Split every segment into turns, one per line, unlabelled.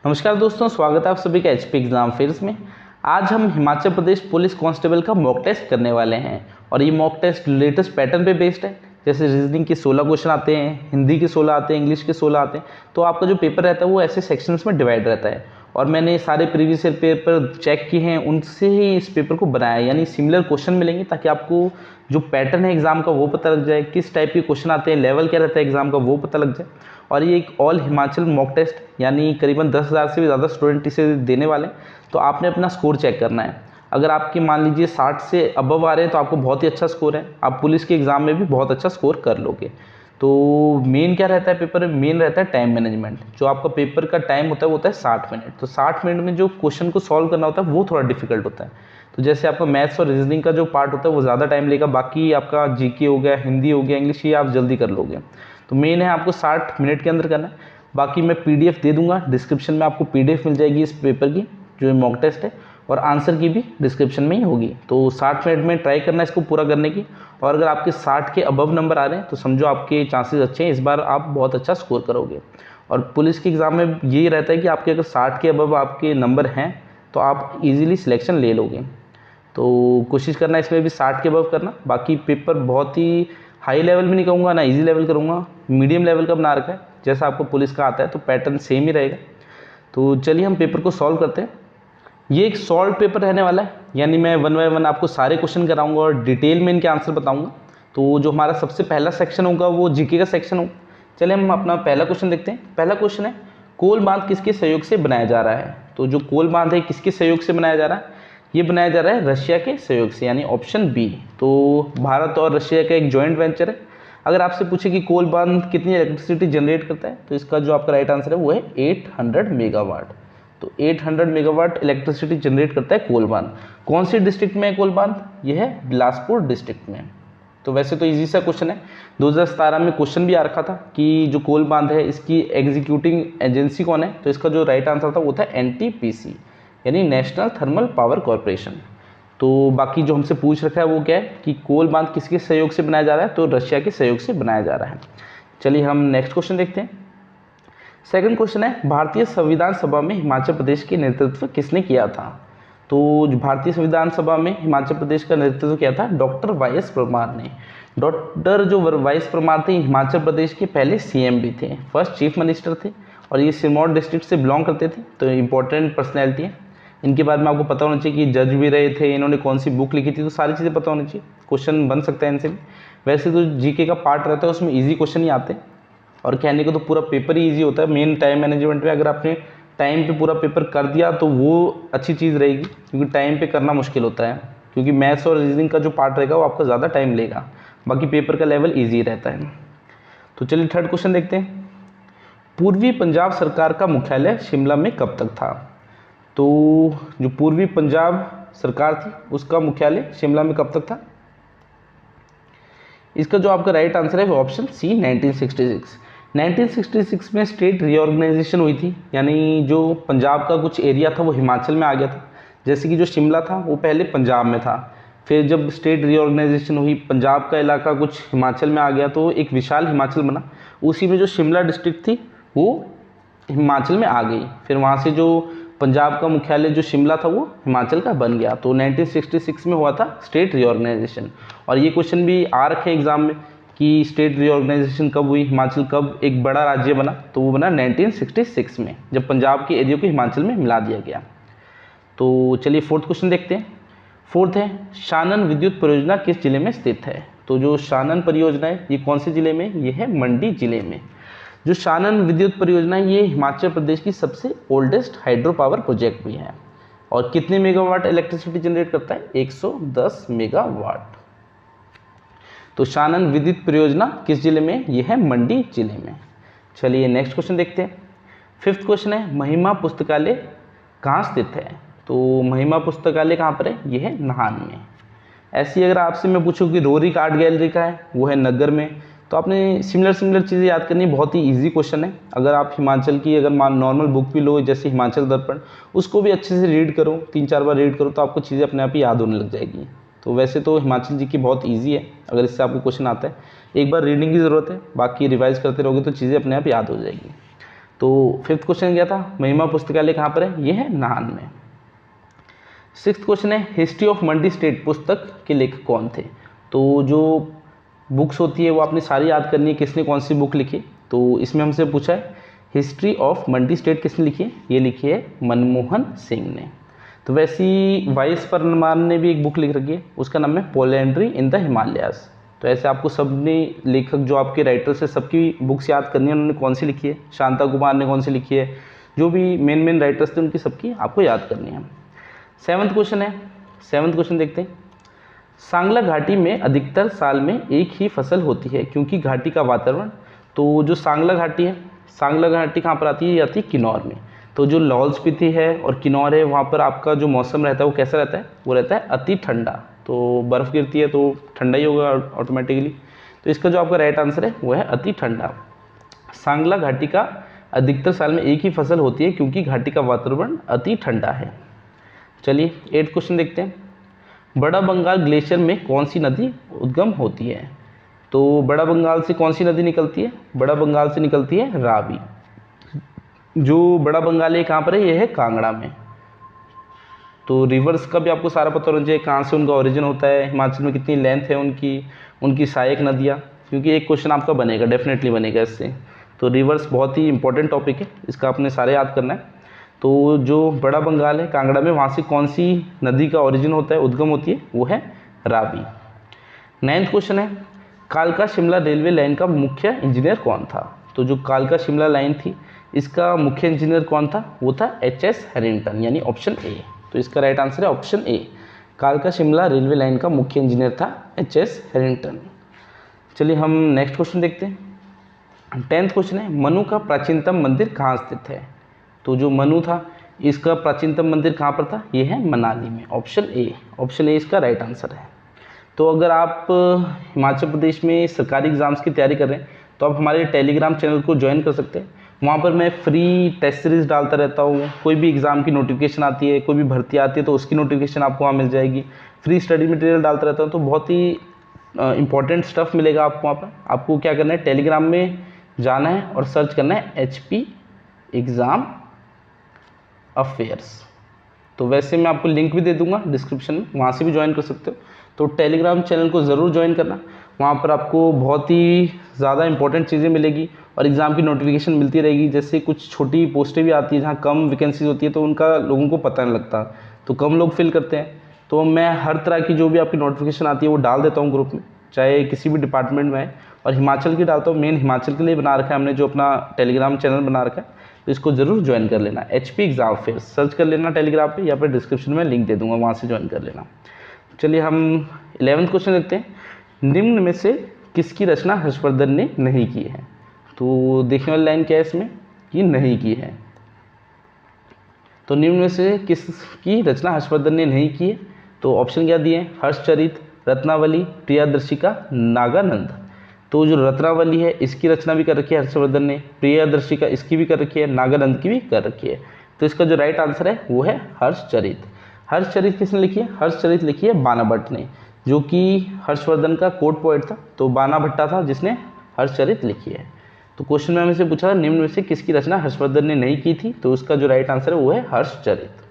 नमस्कार दोस्तों, स्वागत है आप सभी का एचपी एग्जाम फेयर्स में। आज हम हिमाचल प्रदेश पुलिस कांस्टेबल का मॉक टेस्ट करने वाले हैं और ये मॉक टेस्ट लेटेस्ट पैटर्न पे बेस्ड है। जैसे रीजनिंग के 16 क्वेश्चन आते हैं, हिंदी के 16 आते हैं, इंग्लिश के 16 आते हैं। तो आपका जो पेपर रहता है वो ऐसे सेक्शंस में डिवाइड रहता है और मैंने सारे प्रीवियस ईयर पेपर चेक किए हैं, उनसे ही इस पेपर को बनाया है। यानी सिमिलर क्वेश्चन मिलेंगे ताकि आपको जो पैटर्न है एग्जाम का वो पता लग जाए, किस टाइप के क्वेश्चन आते हैं, लेवल क्या रहता है एग्जाम का वो पता लग जाए। और ये एक ऑल हिमाचल मॉक टेस्ट, यानी करीबन 10,000 से भी ज़्यादा स्टूडेंट इसे देने वाले हैं। तो आपने अपना स्कोर चेक करना है। अगर आपके मान लीजिए 60 से अबव आ रहे हैं तो आपको बहुत ही अच्छा स्कोर है, आप पुलिस के एग्ज़ाम में भी बहुत अच्छा स्कोर कर लोगे। तो मेन क्या रहता है पेपर में? मेन रहता है टाइम मैनेजमेंट। जो आपका पेपर का टाइम होता है वो होता है 60 मिनट। तो 60 मिनट में जो क्वेश्चन को सॉल्व करना होता है वो थोड़ा डिफिकल्ट होता है। तो जैसे आपका मैथ्स और रीजनिंग का जो पार्ट होता है वो ज़्यादा टाइम लेगा, बाकी आपका जीके हो गया, हिंदी हो गया, इंग्लिश, ये आप जल्दी कर लोगे। तो मेन है आपको 60 मिनट के अंदर करना है। बाकी मैं पीडीएफ दे दूंगा, डिस्क्रिप्शन में आपको पीडीएफ मिल जाएगी इस पेपर की, जो मॉक टेस्ट है, और आंसर की भी डिस्क्रिप्शन में ही होगी। तो 60 मिनट में ट्राई करना है इसको पूरा करने की। और अगर आपके 60 के अबव नंबर आ रहे हैं तो समझो आपके चांसेस अच्छे हैं, इस बार आप बहुत अच्छा स्कोर करोगे। और पुलिस के एग्ज़ाम में यही रहता है कि आपके अगर 60 के अबव आपके नंबर हैं तो आप इजीली सिलेक्शन ले लोगे। तो कोशिश करना इसमें भी 60 के अबव करना। बाकी पेपर बहुत ही हाई लेवल भी नहीं कहूँगा, ना इजी लेवल करूँगा, मीडियम लेवल का बना रखा है। जैसा आपको पुलिस का आता है तो पैटर्न सेम ही रहेगा। तो चलिए हम पेपर को सॉल्व करते हैं। ये एक सॉल्व पेपर रहने वाला है, यानी मैं वन बाय वन आपको सारे क्वेश्चन कराऊंगा और डिटेल में इनके आंसर बताऊंगा। तो जो हमारा सबसे पहला सेक्शन होगा वो जीके का सेक्शन होगा। चलिए हम अपना पहला क्वेश्चन देखते हैं। पहला क्वेश्चन है, कोल बांध किसके सहयोग से बनाया जा रहा है? तो जो कोल बांध है किसके सहयोग से बनाया जा रहा है? ये बनाया जा रहा है रशिया के सहयोग से, यानी ऑप्शन बी। तो भारत और रशिया का एक जॉइंट वेंचर है। अगर आपसे पूछे कि कोल बांध कितनी इलेक्ट्रिसिटी जनरेट करता है तो इसका जो आपका राइट आंसर है वो है 800 मेगावाट। तो 800 मेगावाट इलेक्ट्रिसिटी जनरेट करता है कोल बांध। कौन सी डिस्ट्रिक्ट में है कोल बांध? ये है बिलासपुर डिस्ट्रिक्ट में। तो वैसे तो इजी सा क्वेश्चन है, 2017 में क्वेश्चन भी आ रखा था कि जो कोल बांध है इसकी एग्जीक्यूटिंग एजेंसी कौन है? तो इसका जो राइट आंसर था वो था एनटीपीसी, यानी नेशनल थर्मल पावर कॉरपोरेशन। तो बाकी जो हमसे पूछ रखा है वो क्या है कि कोल बांध किसके सहयोग से बनाया जा रहा है? तो रशिया के सहयोग से बनाया जा रहा है। चलिए हम नेक्स्ट क्वेश्चन देखते हैं। सेकंड क्वेश्चन है, भारतीय संविधान सभा में हिमाचल प्रदेश के नेतृत्व किसने किया था? तो जो भारतीय संविधान सभा में हिमाचल प्रदेश का नेतृत्व किया था डॉक्टर वाई.एस. परमार ने। डॉक्टर जो वाई.एस. परमार थे हिमाचल प्रदेश के पहले सीएम भी थे, फर्स्ट चीफ मिनिस्टर थे, और ये सिरमौर डिस्ट्रिक्ट से बिलोंग करते थे। तो इंपॉर्टेंट पर्सनैलिटी है। इनके बारे में आपको पता होना चाहिए कि जज भी रहे थे, इन्होंने कौन सी बुक लिखी थी, तो सारी चीज़ें पता होनी चाहिए। क्वेश्चन बन सकता है इनसे भी। वैसे तो जीके का पार्ट रहता है उसमें ईजी क्वेश्चन ही आते हैं, और कहने को तो पूरा पेपर ही ईजी होता है। मेन टाइम मैनेजमेंट में अगर आपने टाइम पे पूरा पेपर कर दिया तो वो अच्छी चीज़ रहेगी, क्योंकि टाइम पे करना मुश्किल होता है, क्योंकि मैथ्स और रीजनिंग का जो पार्ट रहेगा वो आपका ज़्यादा टाइम लेगा। बाकी पेपर का लेवल ईजी रहता है। तो चलिए थर्ड क्वेश्चन देखते हैं। पूर्वी पंजाब सरकार का मुख्यालय शिमला में कब तक था? तो जो पूर्वी पंजाब सरकार थी उसका मुख्यालय शिमला में कब तक था? इसका जो आपका राइट आंसर है वो ऑप्शन सी, 1966। 1966 में स्टेट रीऑर्गेनाइजेशन हुई थी, यानी जो पंजाब का कुछ एरिया था वो हिमाचल में आ गया था। जैसे कि जो शिमला था वो पहले पंजाब में था, फिर जब स्टेट रीऑर्गेनाइजेशन हुई पंजाब का इलाका कुछ हिमाचल में आ गया, तो एक विशाल हिमाचल बना। उसी में जो शिमला डिस्ट्रिक्ट थी वो हिमाचल में आ गई। फिर वहाँ से जो पंजाब का मुख्यालय जो शिमला था वो हिमाचल का बन गया। तो 1966 में हुआ था स्टेट रीऑर्गेनाइजेशन। और ये क्वेश्चन भी आ रखे एग्जाम में कि स्टेट रीऑर्गेनाइजेशन कब हुई, हिमाचल कब एक बड़ा राज्य बना? तो वो बना 1966 में, जब पंजाब के एरिया को हिमाचल में मिला दिया गया। तो चलिए फोर्थ क्वेश्चन देखते हैं। फोर्थ है, शानन विद्युत परियोजना किस जिले में स्थित है? तो जो शानन परियोजना है ये कौन से जिले में? ये है मंडी जिले में। जो शानन विद्युत परियोजना है ये हिमाचल प्रदेश की सबसे ओल्डेस्ट हाइड्रो पावर प्रोजेक्ट भी है। और कितने मेगावाट इलेक्ट्रिसिटी जनरेट करता है? 110 मेगावाट। तो शानन विद्युत परियोजना किस जिले में? ये है मंडी जिले में। चलिए नेक्स्ट क्वेश्चन देखते हैं। फिफ्थ क्वेश्चन है, महिमा पुस्तकालय कहाँ स्थित है? तो महिमा पुस्तकालय कहाँ पर है? ये है नाहन में। ऐसी अगर आपसे मैं पूछूं कि रोरिक आर्ट गैलरी का है, वो है नगर में। तो आपने सिमिलर चीज़ें याद करनी, बहुत ही इजी क्वेश्चन है। अगर आप हिमाचल की अगर नॉर्मल बुक भी लो, जैसे हिमाचल दर्पण, उसको भी अच्छे से रीड करो, 3-4 बार रीड करो, तो आपको चीज़ें अपने आप ही याद होने लग जाएगी। तो वैसे तो हिमाचल जी की बहुत ईजी है, अगर इससे आपको क्वेश्चन आता है। एक बार रीडिंग की ज़रूरत है, बाकी रिवाइज करते रहोगे तो चीज़ें अपने आप याद हो जाएगी। तो फिफ्थ क्वेश्चन क्या था, महिमा पुस्तकालय कहाँ पर है, ये है नाहन में। सिक्स्थ क्वेश्चन है हिस्ट्री ऑफ मंडी स्टेट पुस्तक के लेखक कौन थे। तो जो बुक्स होती है वो आपने सारी याद करनी है, किसने कौन सी बुक लिखी। तो इसमें हमसे पूछा है हिस्ट्री ऑफ मंडी स्टेट किसने लिखी है, ये लिखी है मनमोहन सिंह ने। तो वैसे ही वाइस परमार ने भी एक बुक लिख रखी है, उसका नाम है पोलेंड्री इन द हिमालयास। तो ऐसे आपको सबने लेखक जो आपके राइटर्स है सबकी बुक्स याद करनी है, उन्होंने कौन सी लिखी है, शांता कुमार ने कौन सी लिखी है, जो भी मेन राइटर्स थे उनकी सबकी आपको याद करनी है। सेवन्थ क्वेश्चन है, सेवन्थ क्वेश्चन देखते हैं। सांगला घाटी में अधिकतर साल में एक ही फसल होती है क्योंकि घाटी का वातावरण। तो जो सांगला घाटी है, सांगला घाटी कहाँ पर आती है, ये आती है किन्नौर में। तो जो लाहौल स्पीति है और किन्नौर है वहाँ पर आपका जो मौसम रहता है वो कैसा रहता है, वो रहता है अति ठंडा। तो बर्फ़ गिरती है तो ठंडा ही होगा ऑटोमेटिकली। तो इसका जो आपका राइट आंसर है वो है अति ठंडा। सांगला घाटी का अधिकतर साल में एक ही फसल होती है क्योंकि घाटी का वातावरण अति ठंडा है। चलिए 8th क्वेश्चन देखते हैं। बड़ा बंगाल ग्लेशियर में कौन सी नदी उद्गम होती है। तो बड़ा बंगाल से कौन सी नदी निकलती है, बड़ा बंगाल से निकलती है रावी। जो बड़ा बंगाल है कहाँ पर है, ये है कांगड़ा में। तो रिवर्स का भी आपको सारा पता होना चाहिए, कहाँ से उनका ओरिजिन होता है, हिमाचल में कितनी लेंथ है उनकी सहायक नदियाँ, क्योंकि एक क्वेश्चन आपका बनेगा, डेफिनेटली बनेगा इससे। तो रिवर्स बहुत ही इंपॉर्टेंट टॉपिक है, इसका आपने सारे याद करना है। तो जो बड़ा बंगाल है कांगड़ा में, वहाँ से कौन सी नदी का ओरिजिन होता है, उद्गम होती है, वो है रावी। 9th क्वेश्चन है कालका शिमला रेलवे लाइन का मुख्य इंजीनियर कौन था। तो जो कालका शिमला लाइन थी इसका मुख्य इंजीनियर कौन था, वो था एच.एस. हैरिंगटन, यानी ऑप्शन ए। तो इसका राइट आंसर है ऑप्शन ए, कालका शिमला रेलवे लाइन का मुख्य इंजीनियर था एच.एस. हैरिंगटन। चलिए हम नेक्स्ट क्वेश्चन देखते हैं। 10th क्वेश्चन है मनु का प्राचीनतम मंदिर कहाँ स्थित है। तो जो मनु था इसका प्राचीनतम मंदिर कहाँ पर था, ये है मनाली में, ऑप्शन ए। ऑप्शन ए इसका राइट आंसर है। तो अगर आप हिमाचल प्रदेश में सरकारी एग्ज़ाम्स की तैयारी कर रहे हैं तो आप हमारे टेलीग्राम चैनल को ज्वाइन कर सकते हैं। वहाँ पर मैं फ्री टेस्ट सीरीज़ डालता रहता हूँ, कोई भी एग्ज़ाम की नोटिफिकेशन आती है, कोई भी भर्ती आती है तो उसकी नोटिफिकेशन आपको वहाँ मिल जाएगी। फ्री स्टडी मटेरियल डालता रहता हूँ, तो बहुत ही इंपॉर्टेंट स्टफ़ मिलेगा आपको वहाँ पर। आपको क्या करना है, टेलीग्राम में जाना है और सर्च करना है HP एग्ज़ाम अफेयर्स। तो वैसे मैं आपको लिंक भी दे दूंगा डिस्क्रिप्शन में, वहाँ से भी ज्वाइन कर सकते हो। तो टेलीग्राम चैनल को ज़रूर ज्वाइन करना, वहाँ पर आपको बहुत ही ज़्यादा इंपॉर्टेंट चीज़ें मिलेगी और एग्ज़ाम की नोटिफिकेशन मिलती रहेगी। जैसे कुछ छोटी पोस्टें भी आती है जहाँ कम वैकेंसीज होती है तो उनका लोगों को पता नहीं लगता, तो कम लोग फिल करते हैं। तो मैं हर तरह की जो भी आपकी नोटिफिकेशन आती है वो डाल देता हूँ ग्रुप में, चाहे किसी भी डिपार्टमेंट में है। और हिमाचल की डालता हूँ, मेन हिमाचल के लिए बना रखा है हमने जो अपना टेलीग्राम चैनल बना रखा है, तो इसको ज़रूर ज्वाइन कर लेना। HP एग्ज़ाम फेयर सर्च कर लेना टेलीग्राम पे, या फिर डिस्क्रिप्शन में लिंक दे दूंगा, वहाँ से ज्वाइन कर लेना। चलिए हम 11th क्वेश्चन देखते हैं। निम्न में से किसकी रचना हर्षवर्धन ने नहीं की है। तो देखने वाली लाइन क्या है इसमें, कि नहीं की है। तो निम्न में से किसकी रचना हर्षवर्धन ने नहीं की है। तो ऑप्शन क्या दिए हैं, हर्षचरित, रत्नावली, प्रियदर्शिका, नागानंद। तो जो रत्नावली है इसकी रचना भी कर रखी है हर्षवर्धन ने, प्रियदर्शिका इसकी भी कर रखी है, नागानंद की भी कर रखी है। तो इसका जो राइट आंसर है वो है हर्षचरित। हर्षचरित किसने लिखी है, हर्षचरित लिखी है बाणा भट्ट ने, जो कि हर्षवर्धन का कोर्ट पोएट था। तो बाणा भट्टा था जिसने हर्षचरित लिखी है। तो क्वेश्चन में हमें से पूछा निम्न में से किसकी रचना हर्षवर्धन ने नहीं की थी, तो उसका जो राइट आंसर है वो है हर्षचरित।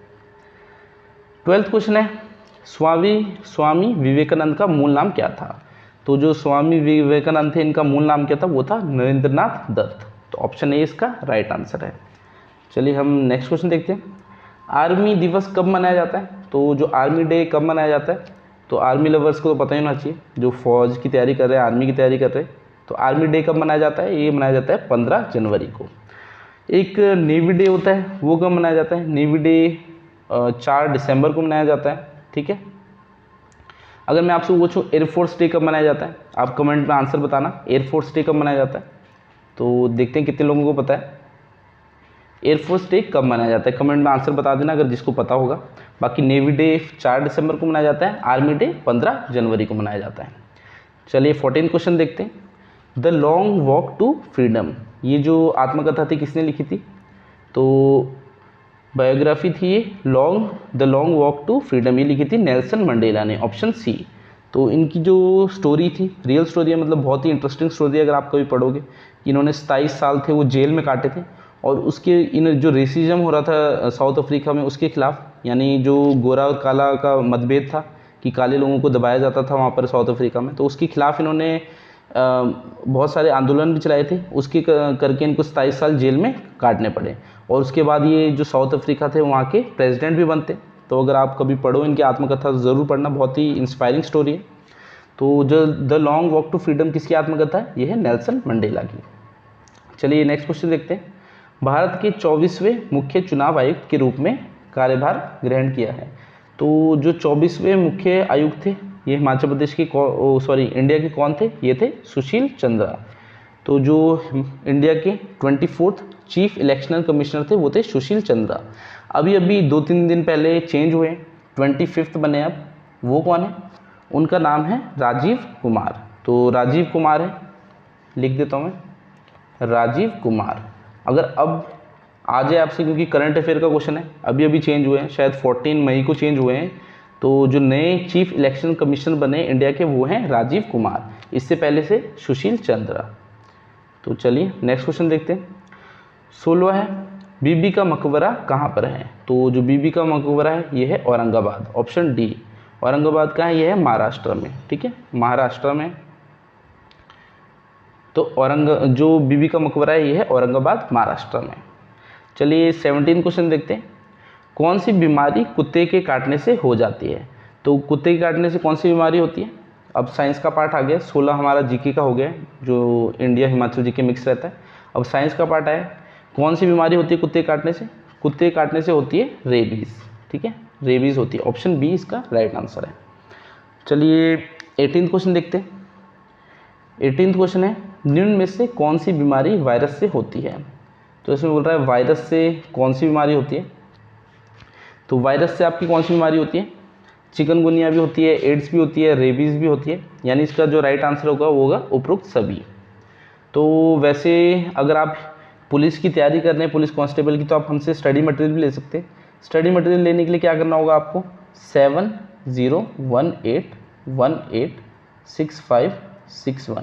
12th क्वेश्चन है स्वामी विवेकानंद का मूल नाम क्या था। तो जो स्वामी विवेकानंद थे इनका मूल नाम क्या था, वो था नरेंद्रनाथ दत्त। तो ऑप्शन ए इसका राइट आंसर है। चलिए हम नेक्स्ट क्वेश्चन देखते हैं। आर्मी दिवस कब मनाया जाता है। तो जो आर्मी डे कब मनाया जाता है, तो आर्मी लवर्स को तो पता ही होना चाहिए, जो फौज की तैयारी कर रहे हैं, आर्मी की तैयारी कर रहे हैं। तो आर्मी डे कब मनाया जाता है, ये मनाया जाता है 15 जनवरी को। एक नेवी डे होता है, वो कब मनाया जाता है, नेवी डे 4 दिसंबर को मनाया जाता है। ठीक है, अगर मैं आपसे पूछूं एयरफोर्स डे कब मनाया जाता है, आप कमेंट में आंसर बताना, एयरफोर्स डे कब मनाया जाता है। तो देखते हैं कितने लोगों को पता है एयरफोर्स डे कब मनाया जाता है, कमेंट में आंसर बता देना अगर जिसको पता होगा। बाकी नेवी डे 4 दिसंबर को मनाया जाता है, आर्मी डे 15 जनवरी को मनाया जाता है। चलिए 14 क्वेश्चन देखते हैं। The long walk to freedom, ये जो आत्मकथा थी किसने लिखी थी। तो बायोग्राफी थी ये, the long walk to freedom, ये लिखी थी नेल्सन मंडेला ने, ऑप्शन सी। तो इनकी जो स्टोरी थी रियल स्टोरी है, मतलब बहुत ही इंटरेस्टिंग स्टोरी है। अगर आप कभी पढ़ोगे, इन्होंने 27 साल थे वो जेल में काटे थे और उसके इन जो रेसिज्म हो रहा था साउथ अफ्रीका में उसके खिलाफ, यानी जो गोरा और काला का मतभेद था कि काले लोगों को दबाया जाता था वहाँ पर साउथ अफ्रीका में, तो उसके खिलाफ इन्होंने बहुत सारे आंदोलन भी चलाए थे। उसके करके इनको 27 साल जेल में काटने पड़े और उसके बाद ये जो साउथ अफ्रीका थे वहाँ के प्रेसिडेंट भी बनते। तो अगर आप कभी पढ़ो इनकी आत्मकथा तो ज़रूर पढ़ना, बहुत ही इंस्पायरिंग स्टोरी है। तो जो the long walk to freedom किसकी आत्मकथा है? ये है नेल्सन मंडेला की। चलिए नेक्स्ट क्वेश्चन देखते हैं। भारत के 24वें मुख्य चुनाव आयुक्त के रूप में कार्यभार ग्रहण किया है। तो जो 24वें मुख्य आयुक्त थे ये हिमाचल प्रदेश के इंडिया के कौन थे? ये थे सुशील चंद्रा। तो जो इंडिया के 24th चीफ इलेक्शनल कमिश्नर थे वो थे सुशील चंद्रा। अभी 2-3 दिन पहले चेंज हुए, 25th बने अब। वो कौन है? उनका नाम है राजीव कुमार। तो राजीव कुमार है, लिख देता हूँ मैं, राजीव कुमार। अगर अब आ जाए आपसे, क्योंकि करंट अफेयर का क्वेश्चन है, अभी चेंज हुए हैं, शायद 14 मई को चेंज हुए हैं। तो जो नए चीफ इलेक्शन कमिश्नर बने इंडिया के वो हैं राजीव कुमार, इससे पहले से सुशील चंद्रा। तो चलिए नेक्स्ट क्वेश्चन देखते हैं। 16 है, बीबी का मकबरा कहाँ पर है? तो जो बीबी का मकबरा है ये है औरंगाबाद, ऑप्शन डी। औरंगाबाद कहाँ है? ये है महाराष्ट्र में, ठीक है, महाराष्ट्र में। तो जो बीबी का मकबरा है ये है औरंगाबाद महाराष्ट्र में। चलिए 17 क्वेश्चन देखते हैं। कौन सी बीमारी कुत्ते के काटने से हो जाती है? तो कुत्ते के काटने से कौन सी बीमारी होती है? अब साइंस का पार्ट आ गया, 16 हमारा जीके का हो गया, जो इंडिया हिमाचल जीके मिक्स रहता है। अब साइंस का पार्ट आया, कौन सी बीमारी होती है कुत्ते काटने से? कुत्ते काटने से होती है रेबीज़, ठीक है, रेबीज़ होती है। ऑप्शन बी इसका राइट आंसर है। चलिए 18 क्वेश्चन देखते हैं। 18 क्वेश्चन है, निम्न में से कौन सी बीमारी वायरस से होती है? तो इसमें बोल रहा है वायरस से कौन सी बीमारी होती है। तो वायरस से आपकी कौन सी बीमारी होती है? चिकनगुनिया भी होती है, एड्स भी होती है, रेबीज़ भी होती है, यानी इसका जो राइट आंसर होगा वो होगा उपरोक्त सभी। तो वैसे अगर आप पुलिस की तैयारी कर रहे हैं, पुलिस कांस्टेबल की, तो आप हमसे स्टडी मटेरियल भी ले सकते हैं। स्टडी मटेरियल लेने के लिए क्या करना होगा आपको? 7018186561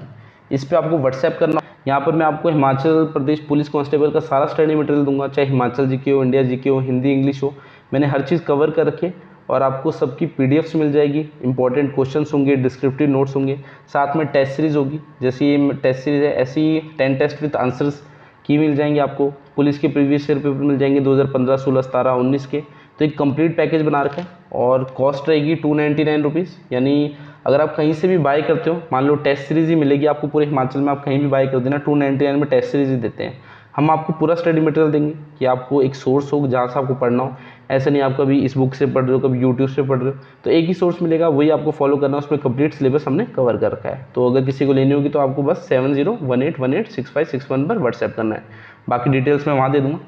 इस पे आपको व्हाट्सएप करना। यहाँ पर मैं आपको हिमाचल प्रदेश पुलिस कांस्टेबल का सारा स्टडी मटेरियल दूंगा, चाहे हिमाचल जीके हो, इंडिया जीके हो, हिंदी इंग्लिश हो, मैंने हर चीज़ कवर कर रखे और आपको सबकी पीडीएफ्स मिल जाएगी। इंपॉर्टेंट क्वेश्चंस होंगे, डिस्क्रिप्टिव नोट्स होंगे, साथ में टेस्ट सीरीज़ होगी। जैसे ये टेस्ट सीरीज़ है, ऐसी 10 टेस्ट विद आंसर्स की मिल जाएंगे आपको। पुलिस के प्रीवियस ईयर पेपर मिल जाएंगे 2015, 16, 17, 19 के। तो एक कंप्लीट पैकेज बना रखा है और कॉस्ट रहेगी 299 रुपीज़। यानी अगर आप कहीं से भी बाय करते हो, मान लो टेस्ट सीरीज़ ही मिलेगी आपको पूरे हिमाचल में, आप कहीं भी बाय कर देना, 299 में टेस्ट सीरीज़ ही देते हैं। हम आपको पूरा स्टडी मटेरियल देंगे कि आपको एक सोर्स हो जहाँ से आपको पढ़ना हो। ऐसा नहीं आप कभी इस बुक से पढ़ रहे हो, कभी यूट्यूब से पढ़ रहे हो, तो एक ही सोर्स मिलेगा, वही आपको फॉलो करना है। उसमें कंप्लीट सिलेबस हमने कवर कर रखा है। तो अगर किसी को लेनी होगी तो आपको बस 7018186561 पर व्हाट्सएप करना है, बाकी डिटेल्स मैं वहाँ दे दूँगा।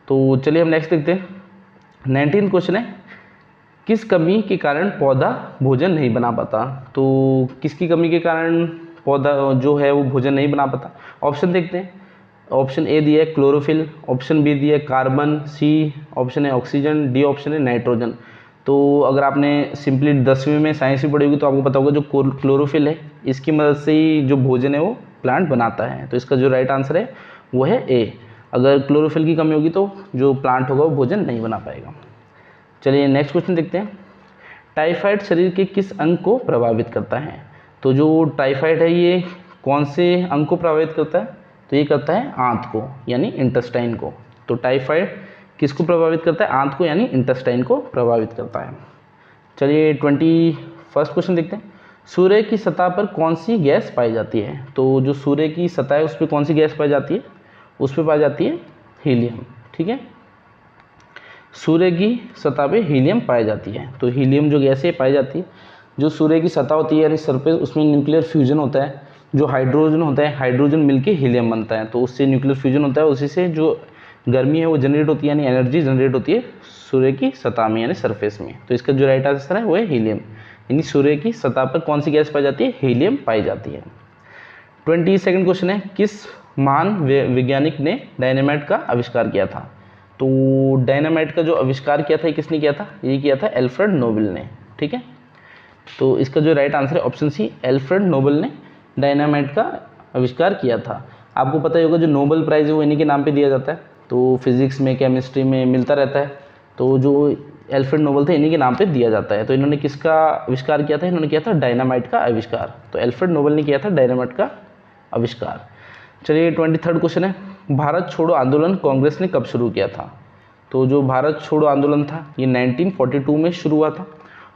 तो चलिए हम नेक्स्ट देखते हैं। 19 क्वेश्चन है, किस कमी के कारण पौधा भोजन नहीं बना पाता? तो किसकी कमी के कारण पौधा जो है वो भोजन नहीं बना पाता? ऑप्शन देखते हैं। ऑप्शन ए दिया है क्लोरोफिल, ऑप्शन बी दिया है कार्बन, सी ऑप्शन है ऑक्सीजन, डी ऑप्शन है नाइट्रोजन। तो अगर आपने सिंपली 10वीं में साइंस भी पढ़ी होगी तो आपको पता होगा जो क्लोरोफिल है इसकी मदद से ही जो भोजन है वो प्लांट बनाता है। तो इसका जो राइट आंसर है वो है ए। अगर क्लोरोफिल की कमी होगी तो जो प्लांट होगा वो भोजन नहीं बना पाएगा। चलिए नेक्स्ट क्वेश्चन देखते हैं। टाइफाइड शरीर के किस अंग को प्रभावित करता है? तो जो टाइफाइड है ये कौन से अंग को प्रभावित करता है? तो ये करता है आंत को, यानी इंटेस्टाइन को। तो टाइफाइड किसको प्रभावित करता है? आंत को, यानी इंटेस्टाइन को प्रभावित करता है। चलिए 21 क्वेश्चन देखते हैं। सूर्य की सतह पर कौन सी गैस पाई जाती है? तो जो सूर्य की सतह है उस पर कौन सी गैस पाई जाती है? उस पर पाई जाती है हीलियम, ठीक है। सूर्य की सतह पे हीलियम पाई जाती है। तो हीलियम जो गैस है पाई जाती है जो सूर्य की सतह होती है, यानी सरफेस, उसमें न्यूक्लियर फ्यूजन होता है। जो हाइड्रोजन होता है, हाइड्रोजन मिलके हीलियम बनता है, तो उससे न्यूक्लियर फ्यूजन होता है, उसी से जो गर्मी है वो जनरेट होती है, यानी एनर्जी जनरेट होती है सूर्य की सतह में, यानी सरफेस में। तो इसका जो राइट आंसर है वो है हीलियम, यानी सूर्य की सतह पर कौन सी गैस पाई जाती है? हीलियम पाई जाती है। 22 क्वेश्चन है, किस महान वैज्ञानिक ने डायनामाइट का आविष्कार किया था? तो डायनामाइट का जो आविष्कार किया था किसने किया था? ये किया था एल्फ्रेड नोबेल ने, ठीक है। तो इसका जो राइट आंसर है ऑप्शन सी, एल्फ्रेड नोबेल ने डायनामाइट का आविष्कार किया था। आपको पता ही होगा जो नोबेल प्राइज़ है वो इन्हीं के नाम पे दिया जाता है, तो फिजिक्स में केमिस्ट्री में मिलता रहता है। तो जो एल्फ्रेड नोबेल थे इन्हीं के नाम पे दिया जाता है। तो इन्होंने किसका आविष्कार किया था? इन्होंने किया था डायनामाइट का आविष्कार। तो एल्फ्रेड नोबेल ने किया था डायनामाइट का आविष्कार। चलिए 23rd क्वेश्चन है, भारत छोड़ो आंदोलन कांग्रेस ने कब शुरू किया था? तो जो भारत छोड़ो आंदोलन था ये 1942 में शुरू हुआ था,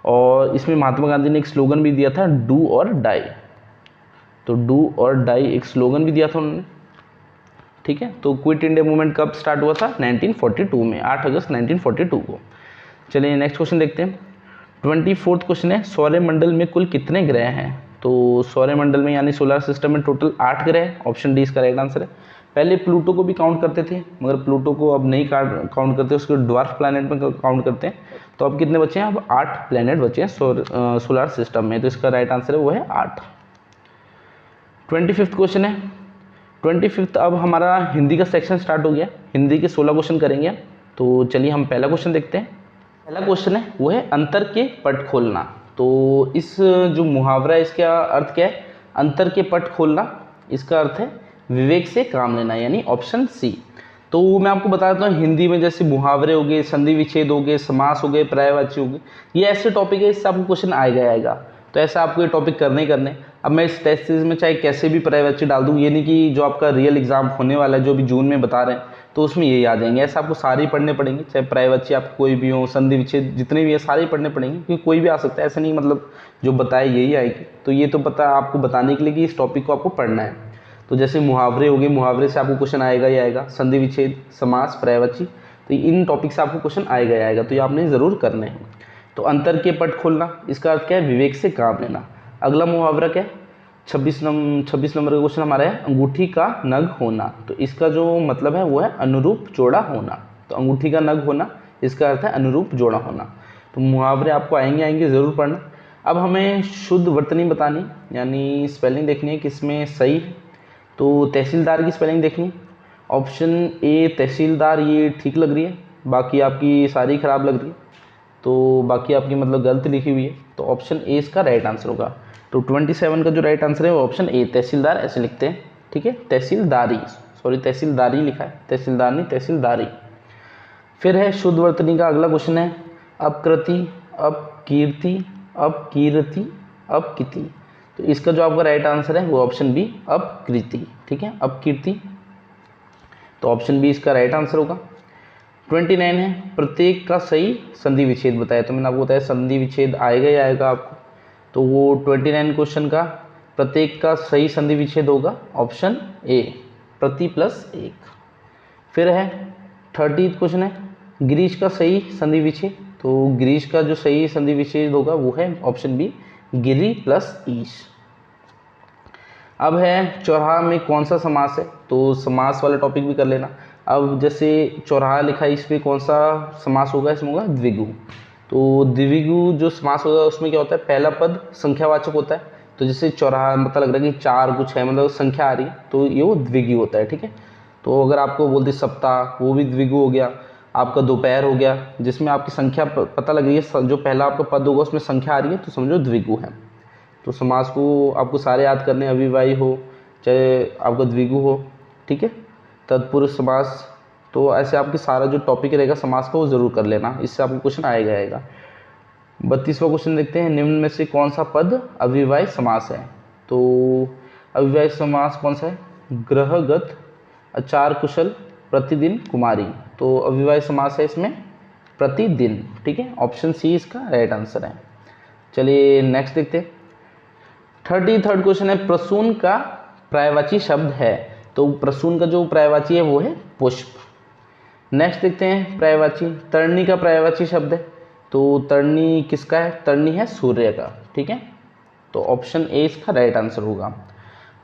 और इसमें महात्मा गांधी ने एक स्लोगन भी दिया था, डू और डाई। तो डू और डाई एक स्लोगन भी दिया था उन्होंने, ठीक है। तो क्विट इंडिया मूवमेंट कब स्टार्ट हुआ था? 1942 में, 8 अगस्त 1942 को। चलिए नेक्स्ट क्वेश्चन देखते हैं। 24th क्वेश्चन है, सौरमंडल में कुल कितने ग्रह हैं? तो सौरमंडल में यानी सोलर सिस्टम में टोटल 8 ग्रह हैं। ऑप्शन डी इसका राइट आंसर है। पहले प्लूटो को भी काउंट करते थे, मगर प्लूटो को अब नहीं काउंट करते, उसको ड्वार्फ प्लैनेट में काउंट करते हैं। तो अब कितने बचे हैं? अब 8 प्लैनेट बचे हैं सोलर सिस्टम में। तो इसका राइट आंसर है वो है 8। 25th क्वेश्चन है, 25th अब हमारा हिंदी का सेक्शन स्टार्ट हो गया। हिंदी के 16 क्वेश्चन करेंगे। तो चलिए हम पहला क्वेश्चन देखते हैं। पहला क्वेश्चन है वो है अंतर के पट खोलना। तो इस जो मुहावरा है इसका अर्थ क्या है? अंतर के पट खोलना, इसका अर्थ है विवेक से काम लेना, यानी ऑप्शन सी। तो मैं आपको बता देता हूँ, हिंदी में जैसे मुहावरे हो गए, संधि विच्छेद हो गए, समास हो गए, पर्यायवाची हो गए, ये ऐसे टॉपिक है, इससे आपको क्वेश्चन आएगा। तो ऐसा आपको ये टॉपिक करने ही करने। अब मैं इस टेस्ट सीरीज में चाहे कैसे भी पर्यायवाची डाल दूँ, ये नहीं कि जो आपका रियल एग्जाम होने वाला है जो भी जून में बता रहे हैं तो उसमें यही आ जाएंगे। ऐसा आपको सारे ही पढ़ने पड़ेंगे, चाहे पर्यायवाची आप कोई भी हो, संधि विच्छेद जितने भी है सारे ही पढ़ने पड़ेंगे, क्योंकि कोई भी आ सकता है, ऐसा नहीं मतलब जो बताए यही आएगी। तो ये तो पता आपको बताने के लिए कि इस टॉपिक को आपको पढ़ना है। तो जैसे मुहावरे हो गए, मुहावरे से आपको क्वेश्चन आएगा ही आएगा, संधि विच्छेद, समास, पर्यायवाची, तो इन टॉपिक से आपको क्वेश्चन आएगा ही आएगा। तो ये आपने ज़रूर करने हैं। तो अंतर के पट खोलना, इसका अर्थ क्या है? विवेक से काम लेना। अगला मुहावरा क्या है? 26 नंबर का क्वेश्चन हमारा है, अंगूठी का नग होना। तो इसका जो मतलब है वो है अनुरूप जोड़ा होना। तो अंगूठी का नग होना, इसका अर्थ है अनुरूप जोड़ा होना। तो मुहावरे आपको आएंगे ज़रूर पढ़ना। अब हमें शुद्ध वर्तनी बतानी, यानी स्पेलिंग देखनी है किसमें सही। तो तहसीलदार की स्पेलिंग देखनी। ऑप्शन ए तहसीलदार ये ठीक लग रही है, बाकी आपकी सारी खराब लग रही है, तो बाकी आपकी मतलब गलत लिखी हुई है। तो ऑप्शन ए इसका राइट आंसर होगा। तो 27 का जो राइट आंसर है वो ऑप्शन ए तहसीलदार ऐसे लिखते हैं, ठीक है। तहसीलदारी, सॉरी तहसीलदारी लिखा है, तहसीलदार नहीं तहसीलदारी। फिर है शुद्ध वर्तनी का अगला क्वेश्चन है, अपकृति, अपकीर्ति, अपकीर्ति, अपकीर्ति। तो इसका जो आपका राइट आंसर है वो ऑप्शन बी अपकृति, ठीक है, अपकीर्ति। तो ऑप्शन बी इसका राइट आंसर होगा। 29 है, प्रत्येक का सही संधि विच्छेद बताया। तो मैंने आपको बताया संधि विच्छेद आएगा ही आएगा आपको। तो वो 29 क्वेश्चन का प्रत्येक का सही संधि विच्छेद होगा ऑप्शन ए, प्रति प्लस एक। फिर है 30th क्वेश्चन है, गिरीश का सही संधि विच्छेद। तो गिरीश का जो सही संधि विच्छेद होगा वो है ऑप्शन बी, गिरी प्लस ईश। अब है चौराहा में कौन सा समास है? तो समास वाला टॉपिक भी कर लेना। अब जैसे चौराहा लिखा है, इसमें कौन सा समास होगा? इसमें होगा द्विगु। तो द्विगु जो समास होगा उसमें क्या होता है? पहला पद संख्यावाचक होता है। तो जैसे चौराहा मतलब लग रहा है कि 4 कुछ है, मतलब संख्या आ रही है, तो ये वो द्विगु होता है, ठीक है। तो अगर आपको बोलते सप्ताह, वो भी द्विगु हो गया। आपका दोपहर हो गया, जिसमें आपकी संख्या पता लग रही है, जो पहला आपका पद होगा उसमें संख्या आ रही है, तो समझो द्विगु है। तो समास को आपको सारे याद करने, अव्ययवाही हो चाहे आपका द्विगु हो, ठीक है, तत्पुरुष समास। तो ऐसे आपकी सारा जो टॉपिक रहेगा समास का वो ज़रूर कर लेना, इससे आपको क्वेश्चन आएगा। 32वां क्वेश्चन देखते हैं, निम्न में से कौन सा पद अव्ययवाही समास है? तो अव्ययवाही समास कौन सा है? ग्रहगत, अचार कुशल, प्रतिदिन, कुमारी। तो अव्ययवाही समास है इसमें प्रतिदिन, ठीक है, ऑप्शन सी इसका राइट आंसर है। चलिए नेक्स्ट देखते हैं। 33rd क्वेश्चन है, प्रसून का पर्यायवाची शब्द है। तो प्रसून का जो पर्यायवाची है वो है पुष्प। नेक्स्ट देखते हैं पर्यायवाची, तरनी का पर्यायवाची शब्द है। तो तरनी किसका है? तरनी है सूर्य का, ठीक है। तो ऑप्शन ए इसका राइट आंसर होगा।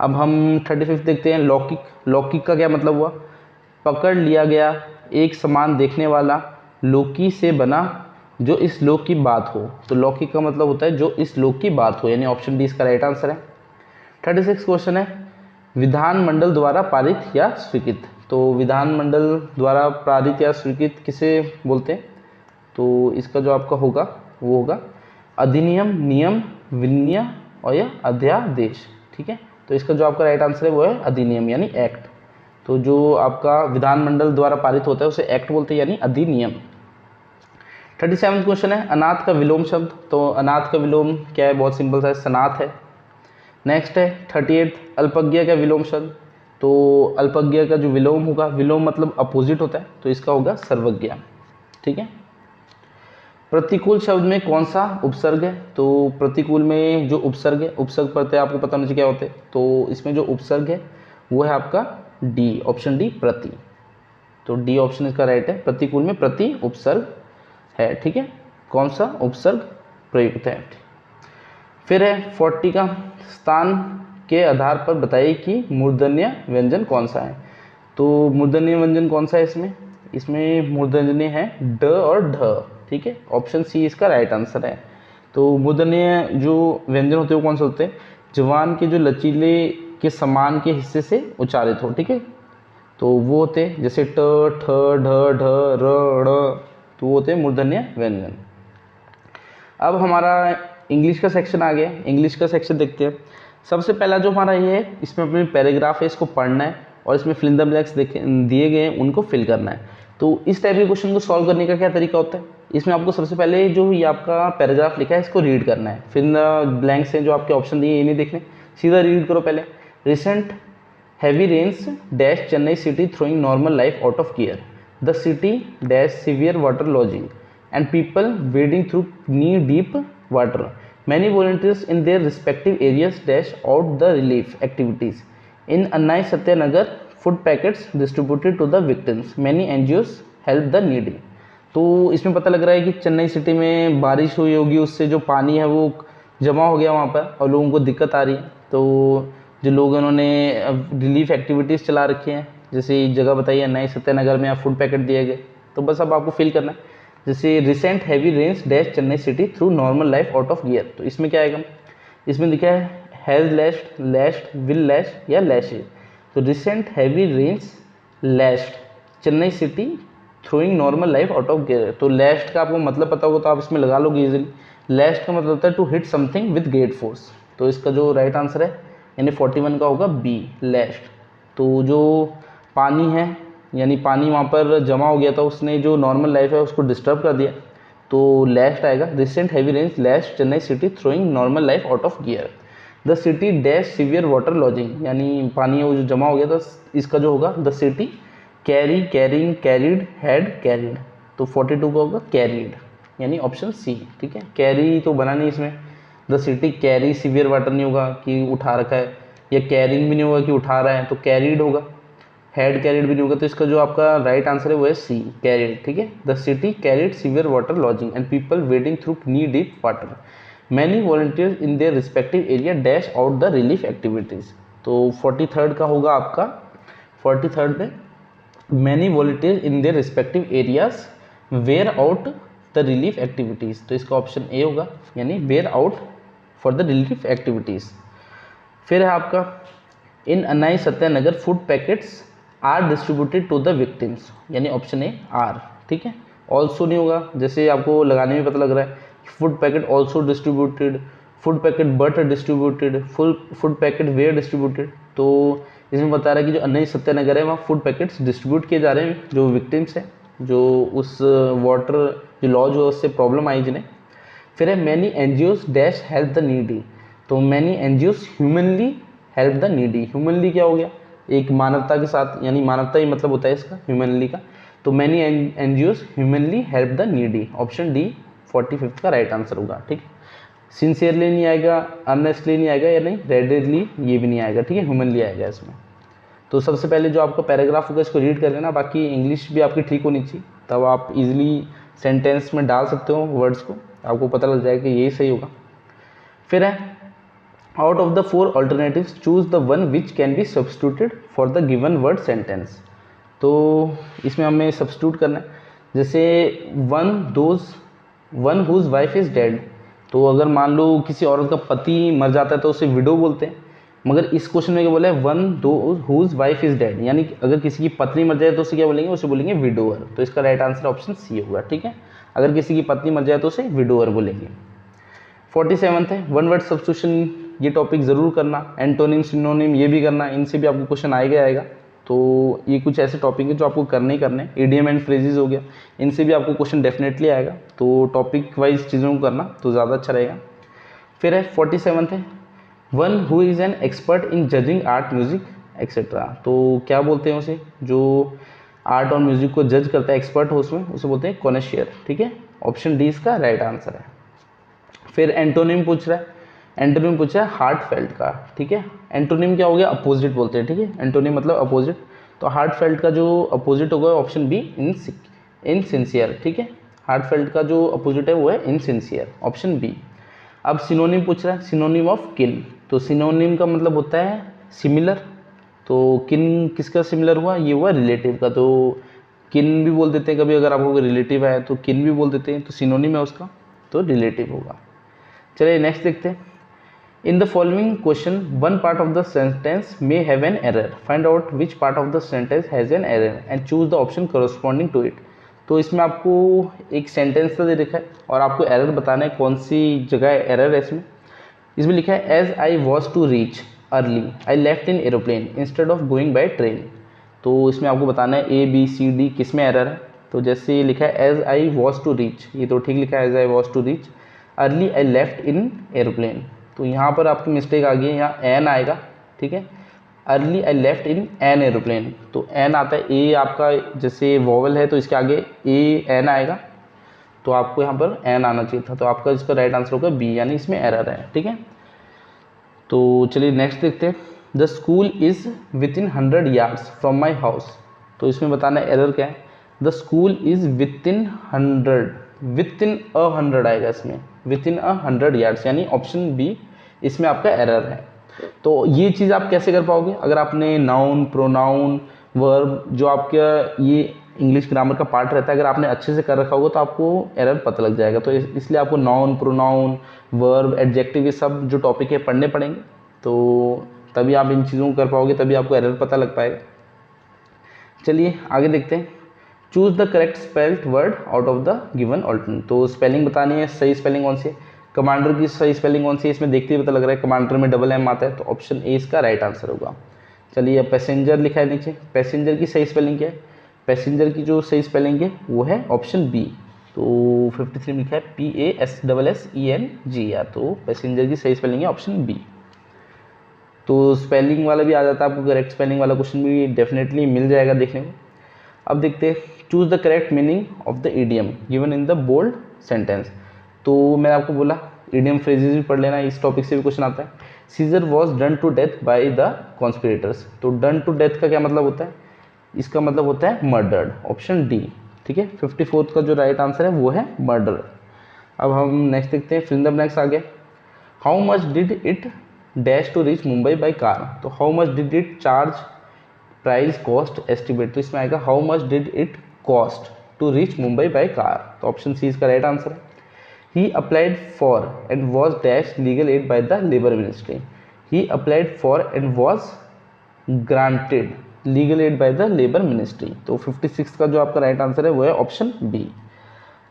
अब हम 35 देखते हैं, लौकिक। लौकिक का क्या मतलब हुआ? पकड़ लिया गया, एक समान देखने वाला, लौकी से बना, जो इस लोक की बात हो। तो लौकिक का मतलब होता है जो इस लोक की बात हो, यानी ऑप्शन डी इसका राइट आंसर है। 36 क्वेश्चन है, विधानमंडल द्वारा पारित या स्वीकृत। तो विधानमंडल द्वारा पारित या स्वीकृत किसे बोलते हैं? तो इसका जो आपका होगा वो होगा अधिनियम, नियम, विनय और या अध्यादेश, ठीक है। तो इसका जो आपका राइट आंसर है वो है अधिनियम यानी एक्ट। तो जो आपका विधानमंडल द्वारा पारित होता है उसे एक्ट बोलते हैं, यानी अधिनियम। 37वां क्वेश्चन है अनाथ का विलोम शब्द। तो अनाथ का विलोम क्या है, बहुत सिंपल सा, सनाथ है। नेक्स्ट है 38 अल्पज्ञ का विलोम शब्द। तो अल्पज्ञ का जो विलोम होगा, विलोम मतलब अपोजिट होता है, तो इसका होगा सर्वज्ञ। ठीक है। प्रतिकूल शब्द में कौन सा उपसर्ग है? तो प्रतिकूल में जो उपसर्ग है, उपसर्ग प्रत्यय आपको पता होना चाहिए क्या होते हैं। तो इसमें जो उपसर्ग है वो है आपका डी, ऑप्शन डी, प्रति। तो डी ऑप्शन इसका राइट है, प्रतिकूल में प्रति उपसर्ग है। ठीक है, कौन सा उपसर्ग प्रयुक्त है। फिर है 40 का स्थान के आधार पर बताइए कि मूर्धन्य व्यंजन कौन सा है। तो मूर्धन्य व्यंजन कौन सा है इसमें? इसमें मूर्धन्य है ड और ढ। ठीक है, ऑप्शन सी इसका राइट आंसर है। तो मूर्धन्य जो व्यंजन होते हैं वो कौन से होते हैं? जवान के जो लचीले के समान के हिस्से से उच्चारित हो। ठीक है, तो वो होते हैं जैसे ट, ठ, ढ, ढ, र, ड़, तो वो होते हैं मूर्धन्य व्यंजन। अब हमारा इंग्लिश का सेक्शन आ गया। इंग्लिश का सेक्शन देखते हैं। सबसे पहला जो हमारा ये है, इसमें अपने पैराग्राफ है, इसको पढ़ना है और इसमें फिल इन द ब्लैंक्स दिए गए हैं, उनको फिल करना है। तो इस टाइप के क्वेश्चन को सॉल्व करने का क्या तरीका होता है? इसमें आपको सबसे पहले जो ये आपका पैराग्राफ लिखा है इसको रीड करना है। फिल इन द ब्लैंक्स हैं जो आपके ऑप्शन दिए ये नहीं देखने, सीधा रीड करो पहले। Recent heavy rains dash Chennai city throwing normal life out of gear. The city dash severe water lodging and people wading through knee-deep water. Many volunteers in their respective areas dash out the relief activities. In Annai Satyanagar, food packets distributed to the victims. Many NGOs help the needy. तो इसमें पता लग रहा है कि Chennai city में बारिश हुई होगी, उससे जो पानी है वो जमा हो गया वहाँ पर और लोगों को दिक्कत आ रही है। तो जो लोग उन्होंने रिलीफ एक्टिविटीज़ चला रखी हैं, जैसे जगह बताइए नए सत्यनगर में, आप फूड पैकेट दिए गए। तो बस अब आपको फिल करना है। जैसे recent heavy rains dash Chennai city through normal life out of gear. तो इसमें क्या आएगा? इसमें लिखा है has lashed, lashed, will lash या लैशेज। तो recent heavy rains lashed Chennai city throwing normal life out of gear. तो लैश्ड का आपको मतलब पता होगा तो आप इसमें लगा लोगे इजीली। लैश्ड का मतलब होता है to hit something with great force. तो इसका जो राइट आंसर है यानी 41 का होगा बी, लैश्ड। तो जो पानी है यानी पानी वहाँ पर जमा हो गया था, उसने जो नॉर्मल लाइफ है उसको डिस्टर्ब कर दिया, तो लैश्ड आएगा। Recent heavy rains lashed Chennai city throwing normal life out of gear. The city dash severe water logging, यानी पानी है वो जो जमा हो गया था, इसका जो होगा the city carry, carrying, carried, had, carried. तो 42 का होगा कैरिड, यानी ऑप्शन सी। ठीक है, कैरी तो बना नहीं इसमें। The city carry severe water नहीं होगा कि उठा रखा है, या कैरिंग भी नहीं होगा कि उठा रहा है, तो कैरिड होगा। हैड कैरिड भी नहीं होगा, तो इसका जो आपका राइट आंसर है वो है सी, कैरिड। ठीक है, the city carried severe water logging and people wading through knee deep water. Many volunteers in their respective area dash out the relief activities. तो 43rd का होगा आपका, 43rd में many volunteers in their respective areas wear out the relief activities. तो इसका option A होगा, यानी wear out for the relief activities. फिर है आपका in Annai Sathyanagar food packets are distributed to the victims, यानी ऑप्शन ए आर। ठीक है, ऑल्सो नहीं होगा, जैसे आपको लगाने में पता लग रहा है food packet also distributed, food packet but distributed, food packet were distributed. तो इसमें बता रहा है कि जो अन्नाई सत्यनगर है वहाँ फूड पैकेट्स डिस्ट्रीब्यूट किए जा रहे हैं जो विक्टिम्स हैं, जो उस वाटर जो लॉज हुआ उससे प्रॉब्लम आई जिन्हें। फिर है many NGOs dash help the needy. तो many NGOs humanely help the needy. Humanely क्या हो गया? एक मानवता के साथ, यानी मानवता ही मतलब होता है इसका ह्यूमनली का। तो many NGOs humanely help the needy, option D 45 का राइट आंसर होगा। ठीक है, सिंसियरली नहीं आएगा, अर्नेस्टली नहीं आएगा, या नहीं रेडिली ये भी नहीं आएगा। ठीक है, ह्यूमनली आएगा इसमें। तो सबसे पहले जो आपका पैराग्राफ होगा इसको रीड कर लेना, बाकी इंग्लिश भी आपकी ठीक होनी चाहिए, तब आप इजीली सेंटेंस में डाल सकते हो वर्ड्स को, आपको पता लग जाएगा कि यही सही होगा। फिर है out of the 4 alternatives choose the one which can be substituted for the given word sentence. तो इसमें हमें सब्स्टिट्यूट करना है, जैसे one whose wife is dead. तो अगर मान लो किसी औरत का पति मर जाता है तो उसे विडो बोलते हैं, मगर इस क्वेश्चन में क्या बोला है? One whose wife is dead, यानी अगर किसी की पत्नी मर जाए तो उसे क्या बोलेंगे? उसे बोलेंगे विडोअर। तो इसका राइट आंसर ऑप्शन सी होगा। ठीक है, अगर किसी की पत्नी मर जाए तो उसे विडोअर बोलेंगे। 47th है वन वर्ड सब्स्टिट्यूशन। ये टॉपिक ज़रूर करना, एंटोनिम सिनोनिम ये भी करना, इनसे भी आपको क्वेश्चन आएगा। तो ये कुछ ऐसे टॉपिक है जो आपको करने ही करने। ईडीएम एंड फ्रेजेस हो गया, इनसे भी आपको क्वेश्चन डेफिनेटली आएगा, तो टॉपिक वाइज चीज़ों को करना तो ज़्यादा अच्छा रहेगा। फिर है 47 है, one who is an expert in judging art music etcetera. तो क्या बोलते हैं उसे, जो आर्ट और म्यूजिक को जज करता है, एक्सपर्ट हो उसमें, उसे बोलते हैं कॉनेशियर। ठीक है, ऑप्शन डी इसका राइट आंसर है। फिर एंटोनिम पूछ रहा है, एंटोनिम पूछ रहा है हार्ट फेल्ट का। ठीक है, एंटोनिम क्या हो गया, अपोजिट बोलते हैं। ठीक है, एंटोनिम मतलब अपोजिट, तो हार्ट फेल्ट का जो अपोजिट होगा ऑप्शन बी इनसिंसियर। ठीक है, हार्ट फेल्ट का जो अपोजिट है वो है इनसिंसियर, ऑप्शन बी। अब सिनोनिम पूछ रहा है, सिनोनिम ऑफ किन। तो सिनोनिम का मतलब होता है सिमिलर, तो किन किसका सिमिलर हुआ, ये हुआ रिलेटिव का। तो किन भी बोल देते हैं कभी, अगर आपको रिलेटिव है तो किन भी बोल देते हैं, तो सिनोनिम है उसका, तो रिलेटिव होगा। चलिए नेक्स्ट देखते हैं। In the following question one part of the sentence may have an error, find out which part of the sentence has an error and choose the option corresponding to it. तो इसमें आपको एक sentence तो दे रखा है और आपको error बताना है, कौन सी जगह एरर है इसमें लिखा है as I was to reach early I left in aeroplane instead of going by train. तो इसमें आपको बताना है ए बी सी डी किस में एरर है। तो जैसे ये लिखा है as I was to reach, ये तो ठीक लिखा है as I was to reach, early I left in aeroplane, तो यहाँ पर आपकी मिस्टेक आ गई है, यहाँ एन आएगा। ठीक है, early I left in an aeroplane, तो एन आता है, ए आपका जैसे वॉवल है तो इसके आगे ए एन आएगा, तो आपको यहाँ पर एन आना चाहिए था, तो आपका इसका राइट आंसर होगा बी, यानी इसमें एरर है। ठीक है, तो चलिए नेक्स्ट देखते हैं। The school is with in 100 yards from my house. तो इसमें बताना एरर क्या है, the school is with in 100 आएगा इसमें, विद इन 100 यार्ड्स, यानी ऑप्शन बी इसमें आपका एरर है। तो ये चीज़ आप कैसे कर पाओगे, अगर आपने नाउन प्रोनाउन वर्ब जो आपका ये इंग्लिश ग्रामर का पार्ट रहता है, अगर आपने अच्छे से कर रखा होगा तो आपको एरर पता लग जाएगा। तो इसलिए आपको नाउन प्रोनाउन वर्ब एडजेक्टिव ये सब जो टॉपिक है पढ़ने पड़ेंगे, तो तभी आप इन चीज़ों को कर पाओगे, तभी आपको एरर पता लग पाएगा। चलिए आगे देखते हैं। Choose the correct spelled word out of the given alternate. तो स्पेलिंग बतानी है, सही स्पेलिंग कौन सी है, कमांडर की सही स्पेलिंग कौन सी है, इसमें देखते ही पता लग रहा है कमांडर में डबल एम आता है, तो ऑप्शन ए इसका राइट आंसर होगा। चलिए अब पैसेंजर लिखा है नीचे, पैसेंजर की सही स्पेलिंग क्या है, पैसेंजर की जो सही स्पेलिंग है वो है ऑप्शन बी। तो 53 में लिखा है PASSENGER, तो पैसेंजर की सही स्पेलिंग है ऑप्शन बी। तो स्पेलिंग वाला भी आ जाता है आपको, करेक्ट स्पेलिंग वाला क्वेश्चन भी डेफिनेटली मिल जाएगा देखने को। अब देखते हैं, choose the correct meaning of the idiom given in the bold sentence. तो मैंने आपको बोला ईडियम फ्रेजेस भी पढ़ लेना, इस टॉपिक से भी क्वेश्चन आता है। Caesar was done to death by the conspirators. तो डन टू डेथ का क्या मतलब होता है, इसका मतलब होता है मर्डर्ड, ऑप्शन डी। ठीक है, 54 का जो राइट आंसर है वो है मर्डर। अब हम नेक्स्ट देखते हैं, फिल द ब्लैंक्स आ गया। How much did it dash to reach Mumbai by car. तो how much did it charge price cost estimate, तो इसमें आएगा how much did it cost to reach Mumbai by car, तो ऑप्शन सी इसका right answer है। He applied for and was dash legal aid by the labour ministry. He applied for and was granted legal aid by the labour ministry, तो 56 का जो आपका right answer है वो है ऑप्शन बी।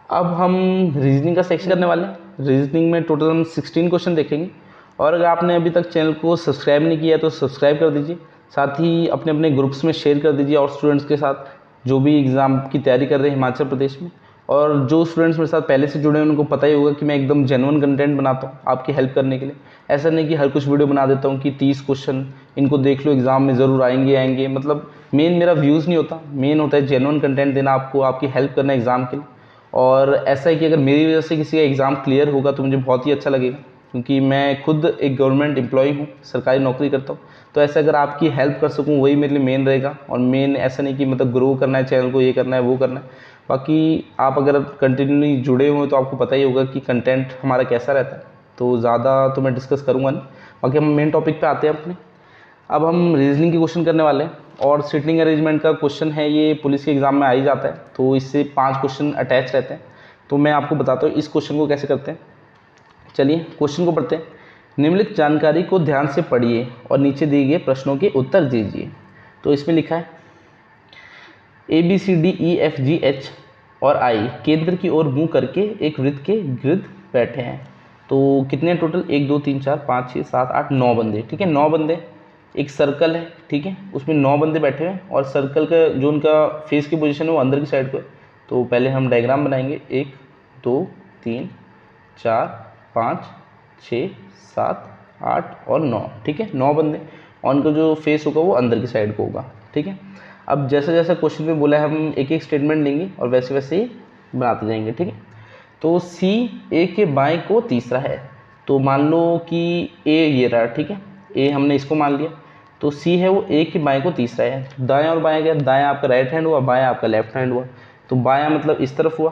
अब हम रीजनिंग का सेक्शन करने वाले हैं। रीजनिंग में टोटल हम 16 क्वेश्चन देखेंगे, और अगर आपने अभी तक चैनल को सब्सक्राइब नहीं किया तो सब्सक्राइब कर दीजिए, साथ ही अपने अपने ग्रुप्स में शेयर कर दीजिए और स्टूडेंट्स के साथ जो भी एग्ज़ाम की तैयारी कर रहे हैं हिमाचल प्रदेश में। और जो स्टूडेंट्स मेरे साथ पहले से जुड़े हैं उनको पता ही होगा कि मैं एकदम जेन्युइन कंटेंट बनाता हूँ आपकी हेल्प करने के लिए। ऐसा नहीं कि हर कुछ वीडियो बना देता हूँ कि 30 क्वेश्चन इनको देख लो एग्ज़ाम में ज़रूर आएंगे, मतलब मेन मेरा व्यूज़ नहीं होता, मेन होता है जेन्युइन कंटेंट देना आपको, आपकी हेल्प करना एग्ज़ाम के लिए। और ऐसा है कि अगर मेरी वजह से किसी का एग्ज़ाम क्लियर होगा तो मुझे बहुत ही अच्छा लगेगा, क्योंकि मैं खुद एक गवर्नमेंट एम्प्लॉई हूँ, सरकारी नौकरी करता हूँ। तो ऐसे अगर आपकी हेल्प कर सकूँ वही मेरे लिए मेन रहेगा, और मेन ऐसा नहीं कि मतलब ग्रो करना है चैनल को, ये करना है वो करना है। बाकी आप अगर कंटिन्यूली जुड़े हुए तो आपको पता ही होगा कि कंटेंट हमारा कैसा रहता है, तो ज़्यादा तो मैं डिस्कस करूँगा नहीं। बाकी हम मेन टॉपिक पे आते हैं अपने। अब हम रीजनिंग के क्वेश्चन करने वाले हैं, और सीटिंग अरेंजमेंट का क्वेश्चन है, ये पुलिस के एग्ज़ाम में आ ही जाता है, तो इससे 5 क्वेश्चन अटैच रहते हैं। तो मैं आपको बताता हूँ इस क्वेश्चन को कैसे करते हैं। चलिए क्वेश्चन को पढ़ते हैं। निम्नलिखित जानकारी को ध्यान से पढ़िए और नीचे दिए गए प्रश्नों के उत्तर दीजिए। तो इसमें लिखा है ABCDEFGH और I केंद्र की ओर मुंह करके एक वृत्त के गिर्द बैठे हैं। तो कितने टोटल, 1 2 3 4 5 6 7 8 9 बंदे। ठीक है, 9 बंदे एक सर्कल है, ठीक है, उसमें 9 बंदे बैठे हुए हैं और सर्कल का जो उनका फेस की पोजीशन है वो अंदर की साइड को है। तो पहले हम डायग्राम बनाएंगे, 1 2 3 4 5 6 7 8 और 9, ठीक है, 9 बंदे और उनका जो फेस होगा वो अंदर की साइड को होगा, ठीक है। अब जैसा जैसा क्वेश्चन में बोला है हम एक एक स्टेटमेंट लेंगे और वैसे वैसे ही बनाते जाएंगे, ठीक है। तो सी ए के बाएं को तीसरा है, तो मान लो कि ए ये रहा, ठीक है, ए हमने इसको मान लिया, तो सी है वो ए के बाएं को तीसरा है। तो दायां और बायां क्या, दायां आपका राइट हैंड हुआ, बायां आपका लेफ्ट हैंड हुआ। तो बायां मतलब इस तरफ हुआ,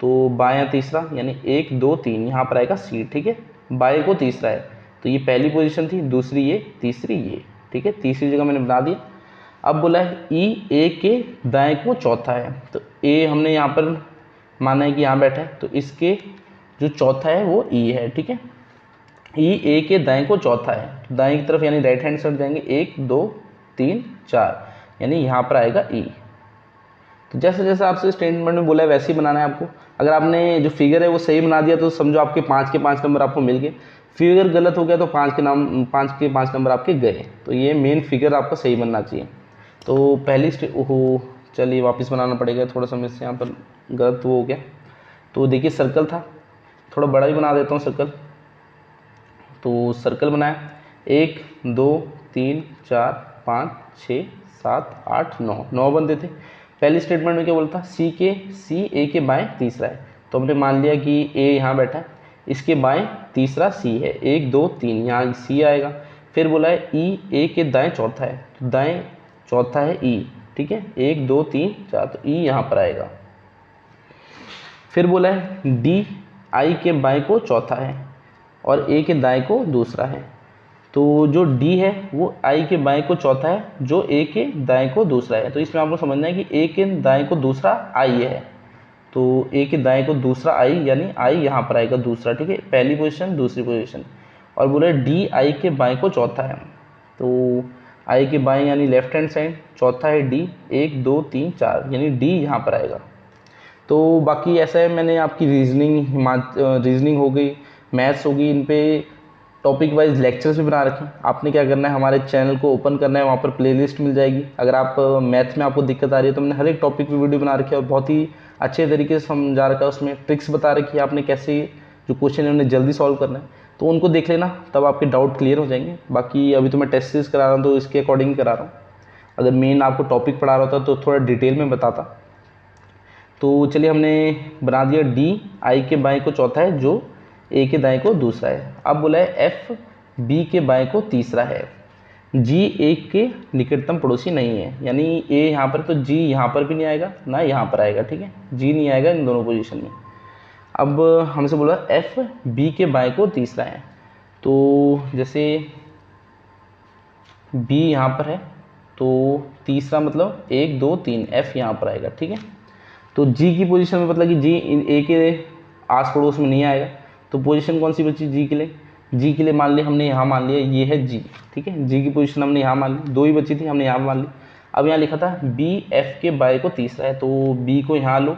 तो बायां तीसरा यानी 1 2 3 यहाँ पर आएगा सी, ठीक है, बाएं को तीसरा है। तो ये पहली पोजीशन थी, दूसरी ये, तीसरी ये, ठीक है, तीसरी जगह मैंने बना दिया। अब बोला है ई ए के दाएं को चौथा है, तो ए हमने यहाँ पर माना है कि यहाँ बैठा है, तो इसके जो चौथा है वो ई है, ठीक है। ई ए के दाएं को चौथा है, तो दाएं की तरफ यानी राइट हैंड साइड जाएंगे, 1 2 3 4 यानी यहाँ पर आएगा ई। तो जैसे जैसे आपसे स्टेटमेंट में बोला है वैसे ही बनाना है आपको। अगर आपने जो फिगर है वो सही बना दिया तो समझो आपके 5 के 5 नंबर आपको मिल गए, फिगर गलत हो गया तो 5 के 5 नंबर आपके गए। तो ये मेन फिगर आपका सही बनना चाहिए। तो पहली ओहो, चलिए वापस बनाना पड़ेगा, थोड़ा सा मुझसे यहाँ पर गलत वो हो गया। तो देखिए सर्कल था, थोड़ा बड़ा ही बना देता हूँ सर्कल। तो सर्कल बनाया, 1 2 3 4 5 6 7 8 9, 9 बंदे थे। पहली स्टेटमेंट में क्या बोलता, सी ए के बाएं तीसरा है, तो हमने मान लिया कि ए यहाँ बैठा है, इसके बाएं तीसरा सी है, 1 2 3 यहाँ सी आएगा। फिर बोला है ई ए के दाएं चौथा है, तो दाएं चौथा है ई, ठीक है, 1 2 3 4, तो ई यहाँ पर आएगा। फिर बोला है डी आई के बाएं को चौथा है और ए के दाएं को दूसरा है, तो जो डी है वो आई के बाएं को चौथा है, जो ए के दाएं को दूसरा है। तो इसमें आपको समझना है कि ए के दाएं को दूसरा आई है, तो ए के दाएं को दूसरा आई यानी आई यहाँ पर आएगा दूसरा, ठीक है, पहली पोजीशन दूसरी पोजीशन। और बोले डी आई के बाएं को चौथा है, तो आई के बाएं यानी लेफ्ट हैंड साइड, चौथा है डी, 1 2 3 4 यानी डी यहाँ पर आएगा। तो बाकी ऐसा है, मैंने आपकी रीजनिंग हो गई, मैथ्स होगी, इन पे टॉपिक वाइज लेक्चर्स भी बना रखे हैं। आपने क्या करना है, हमारे चैनल को ओपन करना है, वहाँ पर प्लेलिस्ट मिल जाएगी। अगर आप मैथ में आपको दिक्कत आ रही है तो मैंने हर एक टॉपिक पे वीडियो बना रखी है और बहुत ही अच्छे तरीके से समझा रखा है, उसमें ट्रिक्स बता रखी है आपने कैसे जो क्वेश्चन है उन्हें जल्दी सॉल्व करना है, तो उनको देख लेना, तब आपके डाउट क्लियर हो जाएंगे। बाकी अभी तो मैं टेस्ट सीरीज करा रहा हूँ तो इसके अकॉर्डिंग करा रहा हूँ, अगर मेन आपको टॉपिक पढ़ा रहा होता तो थोड़ा डिटेल में बताता। तो चलिए हमने बना दिया डी आई के बाएं को चौथा है, जो ए के दाएं को दूसरा है। अब बोला है एफ बी के बाएं को तीसरा है, जी ए के निकटतम पड़ोसी नहीं है, यानी ए यहाँ पर, तो जी यहाँ पर भी नहीं आएगा ना यहाँ पर आएगा, ठीक है, जी नहीं आएगा इन दोनों पोजीशन में। अब हमसे बोला एफ बी के बाएं को तीसरा है, तो जैसे बी यहाँ पर है तो तीसरा मतलब 1 2 3 एफ यहाँ पर आएगा, ठीक है। तो जी की पोजीशन में मतलब कि जी ए के आस पड़ोस में नहीं आएगा, तो पोजीशन कौन सी बची जी के लिए, जी के लिए मान लिया हमने यहाँ मान लिया ये है जी, ठीक है, जी की पोजीशन हमने यहाँ मान ली, 2 ही बची थी हमने यहाँ मान ली। अब यहाँ लिखा था बी एफ के बाएं को तीसरा है, तो बी को यहाँ लो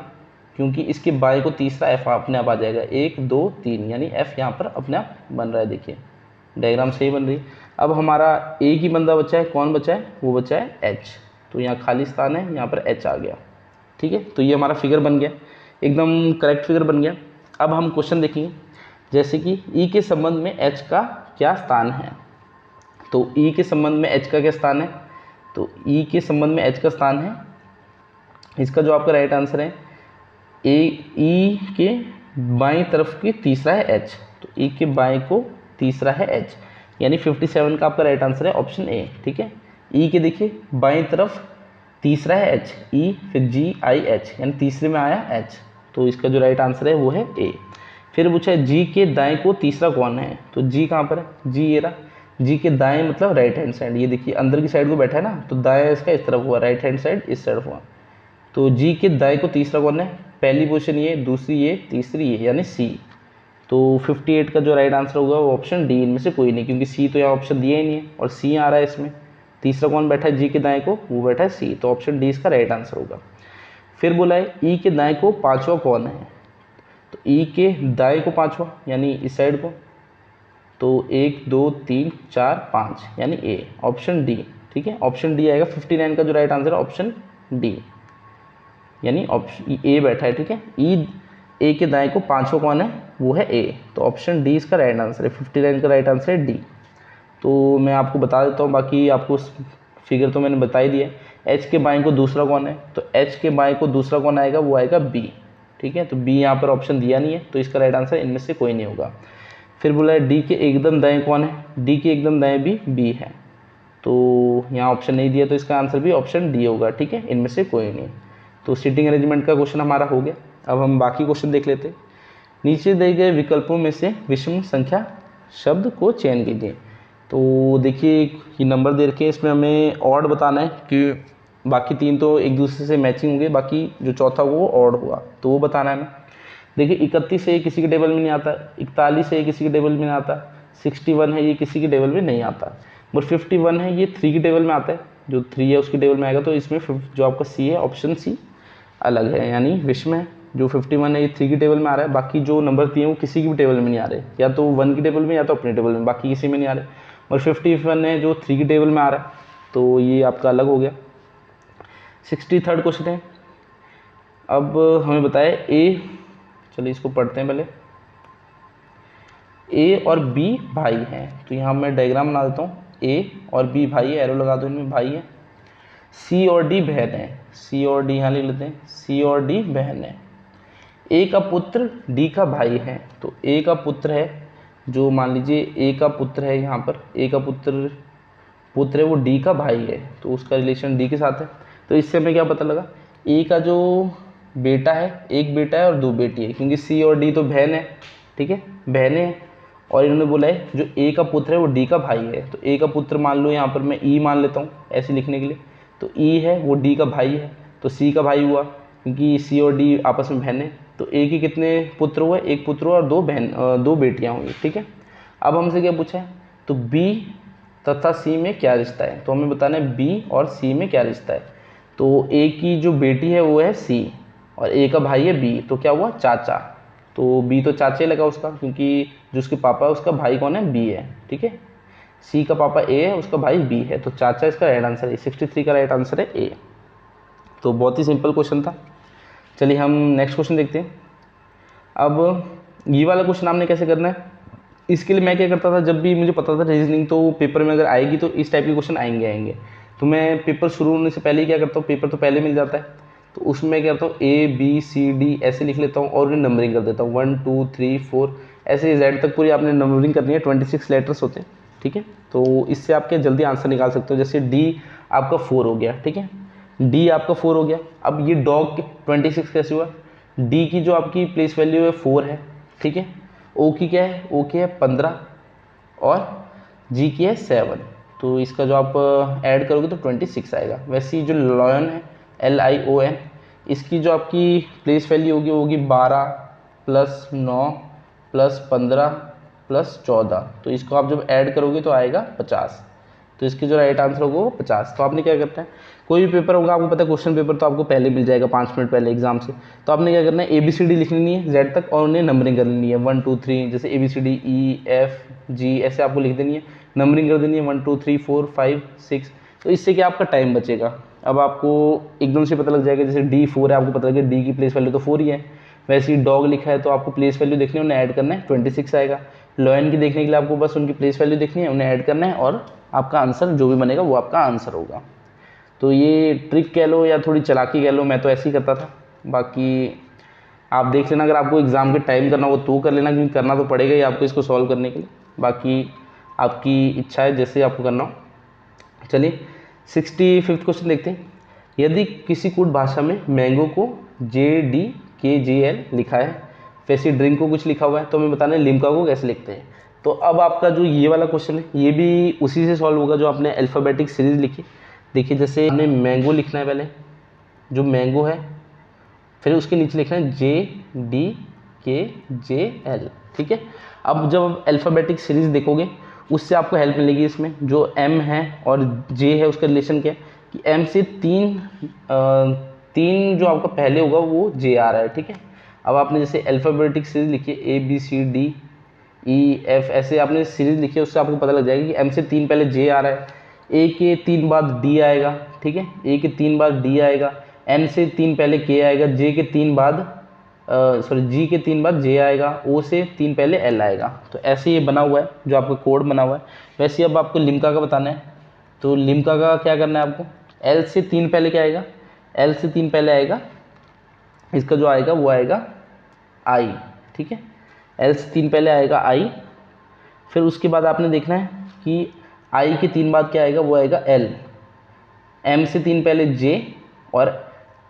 क्योंकि इसके बाएं को तीसरा एफ अपने आप आ जाएगा, 1 2 3 यानी एफ यहाँ पर अपने आप बन रहा है, देखिए डायग्राम सही बन रही है। अब हमारा ए की बंदा बचा है, कौन बचा है, वो बचा है एच, तो यहाँ खाली स्थान है, यहाँ पर एच आ गया, ठीक है। तो ये हमारा फिगर बन गया, एकदम करेक्ट फिगर बन गया। अब हम क्वेश्चन देखेंगे, जैसे कि ई के संबंध में एच का क्या स्थान है, तो ई के संबंध में एच का क्या स्थान है, तो ई के संबंध में एच का स्थान है, इसका जो आपका राइट आंसर है ई के बाईं तरफ की तीसरा है एच, तो ई के बाएं को तीसरा है एच, यानी 57 का आपका राइट आंसर है ऑप्शन ए, ठीक है। ई के देखिए बाईं तरफ तीसरा है एच, ई फिर जी आई एच यानी तीसरे में आया एच, तो इसका जो राइट आंसर है वो है ए। फिर पूछा है जी के दाएं को तीसरा कौन है, तो जी कहाँ पर है, जी ये रहा, जी के दाएं मतलब राइट हैंड साइड, ये देखिए अंदर की साइड को बैठा है ना, तो दाएं इसका इस तरफ हुआ, राइट हैंड साइड इस तरफ हुआ। तो जी के दाएं को तीसरा कौन है, पहली पोजीशन ये, दूसरी ये, तीसरी ये यानी सी। तो 58 का जो राइट आंसर होगा वो ऑप्शन डी, इनमें से कोई नहीं, क्योंकि सी तो यहाँ ऑप्शन दिया ही नहीं है और सी आ रहा है इसमें। तीसरा कौन बैठा है जी के दाएं को, वो बैठा है सी, तो ऑप्शन डी इसका राइट आंसर होगा। फिर बोला है ई के दाएं को पांचवा कौन है, तो ई के दाएं को पांचवा यानी इस साइड को, तो 1 2 3 4 5 यानी ए, ऑप्शन डी। ठीक है, ऑप्शन डी आएगा। 59 का जो राइट आंसर है ऑप्शन डी, यानी ऑप्शन ए बैठा है। ठीक है, ए के दाएं को पांचों कौन है, वो है ए, तो ऑप्शन डी इसका राइट आंसर है। 59 का राइट आंसर है डी। तो मैं आपको बता देता हूँ, बाकी आपको फिगर तो मैंने बता ही दिया। एच के बाएं को दूसरा कौन है, तो एच के बाएं को दूसरा कौन आएगा, वो आएगा बी। ठीक है, तो बी यहाँ पर ऑप्शन दिया नहीं है, तो इसका राइट आंसर इनमें से कोई नहीं होगा। फिर बोला है डी के एकदम दाएं कौन है, डी के एकदम दाएं भी बी है, तो यहाँ ऑप्शन नहीं दिया, तो इसका आंसर भी ऑप्शन डी होगा। ठीक है, इनमें से कोई नहीं। तो सीटिंग अरेंजमेंट का क्वेश्चन हमारा हो गया। अब हम बाकी क्वेश्चन देख लेते हैं। नीचे दिए गए विकल्पों में से विषम संख्या शब्द को चयन कीजिए। तो देखिए ये नंबर दे रखे हैं, इसमें हमें ऑड बताना है कि बाकी तीन तो एक दूसरे से मैचिंग होंगे, बाकी जो चौथा वो ऑड हुआ, तो वो बताना है हमें। देखिए 31 है, ये किसी के टेबल में नहीं आता। 41 है, ये किसी के टेबल में नहीं आता। 61 है, ये किसी के टेबल में नहीं आता। बट 51 है, ये 3 के टेबल में आता है, जो 3 है उसके टेबल में आएगा। तो इसमें जो आपका सी है, ऑप्शन सी अलग है, यानी विषम है। जो 51 है ये 3 की टेबल में आ रहा है, बाकी जो नंबर 3 है वो किसी की भी टेबल में नहीं आ रहे, या तो 1 की टेबल में या तो अपने टेबल में, बाकी किसी में नहीं आ रहे। और 51 है जो 3 की टेबल में आ रहा है, तो ये आपका अलग हो गया। 63rd क्वेश्चन है। अब हमें बताए ए, चलिए इसको पढ़ते हैं पहले। ए और बी भाई हैं, तो यहाँ मैं डायग्राम बना देता हूँ। ए और बी भाई है, एरो लगा दो इनमें, भाई है। सी और डी बहन है, सी और डी यहाँ लिख लेते हैं, सी और डी बहन है। ए का पुत्र डी का भाई है, तो ए का पुत्र है, जो मान लीजिए ए का पुत्र है, यहाँ पर ए का पुत्र है, वो डी का भाई है, तो उसका रिलेशन डी के साथ है। तो इससे हमें क्या पता लगा, ए का जो बेटा है, एक बेटा है और 2 बेटी है, क्योंकि सी और डी तो बहन है। ठीक है, बहनें हैं। और इन्होंने बोला है जो ए का पुत्र है वो डी का भाई है, तो ए का पुत्र मान लो, यहाँ पर मैं ई मान लेता हूँ ऐसे लिखने के लिए। तो ई है वो डी का भाई है, तो सी का भाई हुआ, क्योंकि सी और डी आपस में बहन है। तो ए के कितने पुत्र हुए, एक पुत्र हुआ और 2 बेटियाँ हुई। ठीक है, अब हमसे क्या पूछा है, तो बी तथा सी में क्या रिश्ता है, तो हमें बताना है बी और सी में क्या रिश्ता है। तो ए की जो बेटी है वो है सी, और ए का भाई है बी, तो क्या हुआ, चाचा। तो बी तो चाचा ही लगा उसका, क्योंकि जो उसके पापा है उसका भाई कौन है, बी है। ठीक है, सी का पापा ए है, उसका भाई बी है, तो चाचा इसका राइट आंसर है। 63 का राइट आंसर है ए। तो बहुत ही सिंपल क्वेश्चन था। चलिए हम नेक्स्ट क्वेश्चन देखते हैं। अब ये वाला क्वेश्चन आपने कैसे करना है, इसके लिए मैं क्या करता था, जब भी मुझे पता था रीजनिंग तो पेपर में अगर आएगी तो इस टाइप के क्वेश्चन आएंगे, तो मैं पेपर शुरू होने से पहले ही क्या करता हूँ, पेपर तो पहले मिल जाता है, तो उसमें क्या करता हूँ ए बी सी डी ऐसे लिख लेता हूँ और उन्हें नंबरिंग कर देता हूँ, 1 2 3 4 ऐसे जेड तक पूरी आपने नंबरिंग करनी है। 26 लेटर्स होते हैं। ठीक है, तो इससे आप क्या जल्दी आंसर निकाल सकते हो। जैसे डी आपका 4 हो गया, ठीक है, डी आपका 4 हो गया। अब ये डॉग 26 कैसे हुआ, डी की जो आपकी प्लेस वैल्यू है 4 है। ठीक है, ओ की क्या है, ओ की है 15 और जी की है 7, तो इसका जो आप ऐड करोगे तो 26 आएगा। वैसे ही जो लॉयन है LION, इसकी जो आपकी प्लेस वैल्यू होगी वो होगी 12 + 9 + 15 + 14, तो इसको आप जब ऐड करोगे तो आएगा 50, तो इसके जो राइट आंसर होगा वो 50। तो आपने क्या करना है, कोई भी पेपर होगा, आपको पता है क्वेश्चन पेपर तो आपको पहले मिल जाएगा 5 मिनट पहले एग्जाम से, तो आपने क्या करना है, ABCD लिख लेनी है जेड तक और उन्हें नंबरिंग कर लेनी है 1 2 3, जैसे ABCD EFG ऐसे आपको लिख देनी है, नंबरिंग कर देनी है 1 2 3 4 5 6। तो इससे क्या आपका टाइम बचेगा। अब आपको एकदम से पता लग जाएगा, जैसे D4 है, आपको पता लगे डी की प्लेस वैल्यू तो 4 ही है। वैसे ही डॉग लिखा है तो आपको प्लेस वैल्यू देखनी है, उन्हें ऐड करना है, 26 आएगा। लॉयन की देखने के लिए आपको बस उनकी प्लेस वैल्यू देखनी है, उन्हें ऐड करना है और आपका आंसर जो भी बनेगा वो आपका आंसर होगा। तो ये ट्रिक कह लो या थोड़ी चालाकी कह लो, मैं तो ऐसे ही करता था। बाकी आप देख लेना, अगर आपको एग्ज़ाम के टाइम करना हो तो कर लेना, क्योंकि करना तो पड़ेगा ही आपको इसको सॉल्व करने के लिए। बाकी आपकी इच्छा है जैसे आपको करना हो। चलिए 65वां क्वेश्चन देखते हैं। यदि किसी कूट भाषा में मैंगो को JDKJL लिखा है, वैसे ड्रिंक को कुछ लिखा हुआ है, तो हमें बताना है लिम्का को कैसे लिखते हैं। तो अब आपका जो ये वाला क्वेश्चन है ये भी उसी से सॉल्व होगा जो आपने अल्फ़ाबेटिक सीरीज़ लिखी। देखिए जैसे आपने मैंगो लिखना है, पहले जो मैंगो है, फिर उसके नीचे लिखना है JDKJL। ठीक है, अब जब आप अल्फ़ाबेटिक सीरीज़ देखोगे उससे आपको हेल्प मिलेगी। इसमें जो M है और J है उसका रिलेशन क्या है कि M से तीन जो आपका पहले होगा वो J आ रहा है। ठीक है, अब आपने जैसे अल्फ़ाबेटिक सीरीज़ लिखी है ABCD EF ऐसे आपने सीरीज लिखी है, उससे आपको पता लग जाएगा कि M से 3 पहले J आ रहा है, A के 3 बाद D आएगा, ठीक है, A के 3 बाद D आएगा, N से 3 पहले K आएगा, J के 3 बाद G के 3 बाद J आएगा, O से 3 पहले L आएगा। तो ऐसे ये बना हुआ है जो आपका कोड बना हुआ है। वैसे अब आपको लिम्का का बताना है, तो लिम्का का क्या करना है आपको, L से 3 पहले क्या आएगा, L से 3 पहले आएगा, इसका जो आएगा वो आएगा I, ठीक है, L से 3 पहले आएगा I। फिर उसके बाद आपने देखना है कि I के 3 बाद क्या आएगा, वो आएगा L, M से 3 पहले J और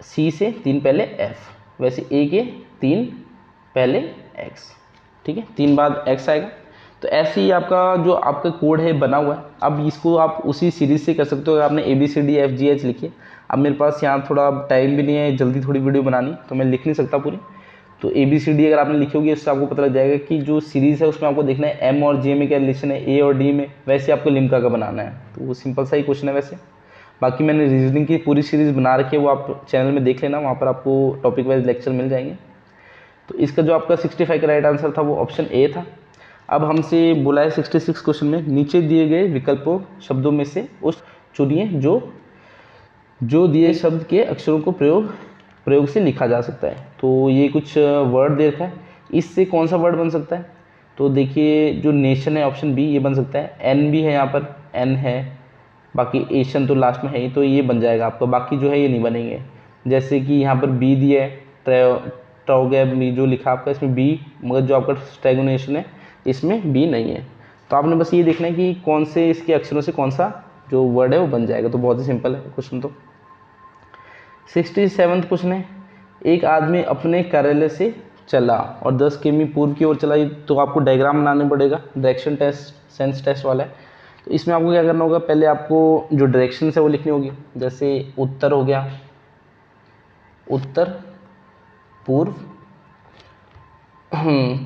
C से 3 पहले F, वैसे A के 3 पहले X, ठीक है, 3 बाद X आएगा। तो ऐसे ही आपका जो आपका कोड है बना हुआ है। अब इसको आप उसी सीरीज से कर सकते हो। अगर आपने ABCDFGH लिखी है, अब मेरे पास यहाँ थोड़ा टाइम भी नहीं है, जल्दी थोड़ी वीडियो बनानी, तो मैं लिख नहीं सकता पूरी। तो ABCD अगर आपने लिखी होगी उससे आपको पता लग जाएगा कि जो सीरीज़ है उसमें आपको देखना है M और J में क्या रिलेशन है, A और D में, वैसे आपको लिम्का का बनाना है। तो वो सिंपल सा ही क्वेश्चन है वैसे। बाकी मैंने रीजनिंग की पूरी सीरीज़ बना रखी है, वो आप चैनल में देख लेना, वहाँ पर आपको टॉपिक वाइज लेक्चर मिल जाएंगे। तो इसका जो आपका 65 का राइट आंसर था वो ऑप्शन A था। अब हमसे बोला है 66 क्वेश्चन में नीचे दिए गए विकल्पों शब्दों में से उस चुनिए जो दिए शब्द के अक्षरों को प्रयोग से लिखा जा सकता है। तो ये कुछ वर्ड दे रखा है, इससे कौन सा वर्ड बन सकता है। तो देखिए जो नेशन है ऑप्शन बी, ये बन सकता है। एन भी है, यहाँ पर एन है, बाकी एशियन तो लास्ट में है ही, तो ये बन जाएगा आपका। बाकी जो है ये नहीं बनेंगे। जैसे कि यहाँ पर बी दिया है, ट्राउगैब जो लिखा आपका, इसमें बी, मगर जो आपका स्टैगनेशन है इसमें बी नहीं है। तो आपने बस ये देखना है कि कौन से इसके अक्षरों से कौन सा जो वर्ड है वो बन जाएगा। तो बहुत ही सिंपल है क्वेश्चन। तो 67वां क्वेश्चन है, एक आदमी अपने कार्यालय से चला और 10 किमी पूर्व की ओर चला। तो आपको डायग्राम बनाना पड़ेगा, डायरेक्शन टेस्ट, सेंस टेस्ट वाला है। तो इसमें आपको क्या करना होगा, पहले आपको जो डायरेक्शन है वो लिखनी होगी। जैसे उत्तर हो गया, उत्तर, पूर्व,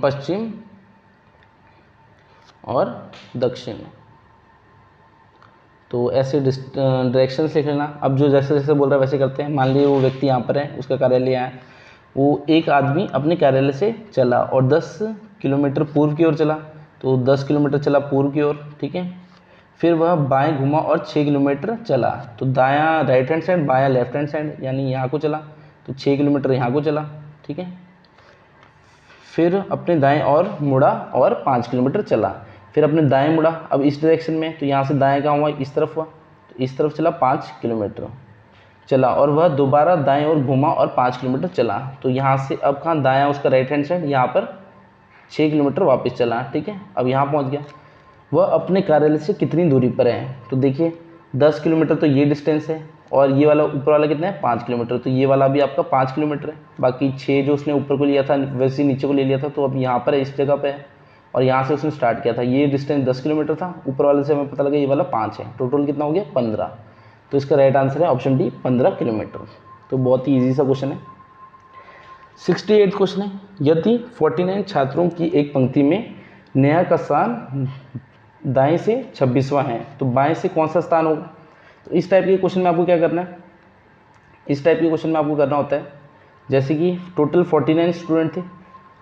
पश्चिम और दक्षिण। तो ऐसे डायरेक्शन लिख लेना। अब जो जैसे जैसे बोल रहा है वैसे करते हैं। मान लीजिए वो व्यक्ति यहाँ पर है, उसका कार्यालय यहाँ है, वो एक आदमी अपने कार्यालय से चला और 10 किलोमीटर पूर्व की ओर चला। तो 10 किलोमीटर चला पूर्व की ओर, ठीक है। फिर वह बाएं घुमा और 6 किलोमीटर चला। तो दायां राइट हैंड साइड, बायां लेफ्ट हैंड साइड, यानी यहाँ को चला, तो 6 किलोमीटर यहाँ को चला, ठीक है। फिर अपने दाएं और मुड़ा और 5 किलोमीटर चला। फिर अपने दाएं मुड़ा, अब इस डायरेक्शन में, तो यहाँ से दाएं कहाँ हुआ, इस तरफ हुआ, तो इस तरफ चला, 5 किलोमीटर चला। और वह दोबारा दाएं और घूमा और 5 किलोमीटर चला। तो यहाँ से अब कहाँ दायां उसका राइट हैंड साइड, यहाँ पर 6 किलोमीटर वापस चला, ठीक है। अब यहाँ पहुँच गया। वह अपने कार्यालय से कितनी दूरी पर है। तो देखिए 10 किलोमीटर तो ये डिस्टेंस है, और ये वाला ऊपर वाला कितना है, 5 किलोमीटर। तो ये वाला भी आपका 5 किलोमीटर है। बाकी 6 जो उसने ऊपर को लिया था वैसे ही नीचे को ले लिया था, तो अब यहाँ पर है, इस जगह पे है, और यहाँ से उसने स्टार्ट किया था। ये डिस्टेंस 10 किलोमीटर था, ऊपर वाले से हमें पता लगा ये वाला 5 है। टोटल कितना हो गया, 15। तो इसका राइट आंसर है ऑप्शन डी, 15 किलोमीटर। तो बहुत ही ईजी सा क्वेश्चन है। 68 क्वेश्चन है, यदि 49 छात्रों की एक पंक्ति में नेहा का स्थान दाएं से 26वां है, तो बाएं से कौन सा स्थान होगा। तो इस टाइप के क्वेश्चन में आपको क्या करना है, इस टाइप के क्वेश्चन में आपको करना होता है, जैसे कि टोटल 49 स्टूडेंट थे,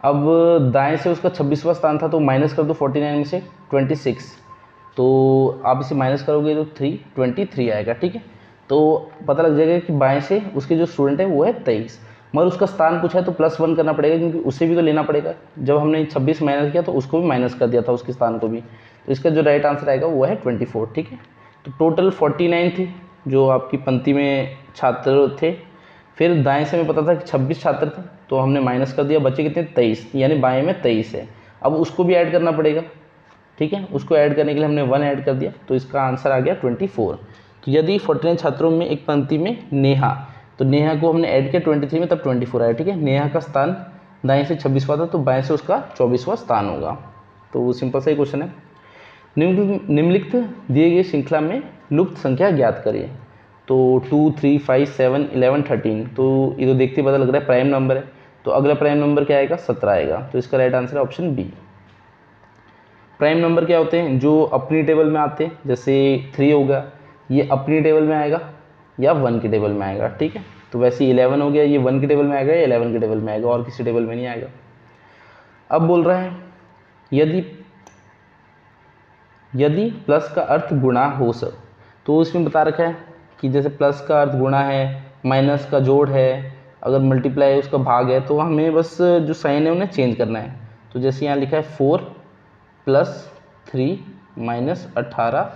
अब दाएं से उसका 26वां स्थान था, तो माइनस कर दो 49 में से 26, तो आप इसे माइनस करोगे तो 23 आएगा, ठीक है। तो पता लग जाएगा कि बाएं से उसके जो स्टूडेंट है वो है 23, मगर उसका स्थान पूछा है तो +1 करना पड़ेगा, क्योंकि उसे भी तो लेना पड़ेगा। जब हमने 26 माइनस किया तो उसको भी माइनस कर दिया था, उसके स्थान को भी। तो इसका जो राइट आंसर आएगा वो है 24, ठीक है। तो टोटल 49 थी जो आपकी पंक्ति में छात्र थे। फिर दाएं से हमें पता था कि 26 छात्र थे, तो हमने माइनस कर दिया, बचे कितने, 23, यानी बाएं में 23 है। अब उसको भी ऐड करना पड़ेगा, ठीक है। उसको ऐड करने के लिए हमने 1 ऐड कर दिया, तो इसका आंसर आ गया 24। तो यदि 49 छात्रों में एक पंक्ति में नेहा, तो नेहा को हमने ऐड किया 23 में, तब 24 आया, ठीक है। नेहा का स्थान दाएं से 26वां था, तो बाएं से उसका 24वां स्थान होगा। तो सिंपल सा ही क्वेश्चन है। निम्नलिखित दिए गए श्रृंखला में लुप्त संख्या ज्ञात करिए। तो 2, 3, 5, 7, 11, 13, तो ये तो देखते पता लग रहा है प्राइम नंबर है, तो अगला प्राइम नंबर क्या आएगा, 17 आएगा। तो इसका राइट आंसर है ऑप्शन बी। प्राइम नंबर क्या होते हैं, जो अपनी टेबल में आते हैं, जैसे 3 होगा, ये अपनी टेबल में आएगा या 1 की टेबल में आएगा, ठीक है। तो वैसे 11 हो गया, ये 1 की टेबल में आएगा या 11 की टेबल में आएगा, और किसी टेबल में नहीं आएगा। अब बोल रहा है यदि यदि प्लस का अर्थ गुणा हो सक, तो इसमें बता रखा है कि जैसे प्लस का अर्थ गुणा है, माइनस का जोड़ है, अगर मल्टीप्लाई उसका भाग है, तो हमें बस जो साइन है उन्हें चेंज करना है। तो जैसे यहाँ लिखा है 4 + 3 - 18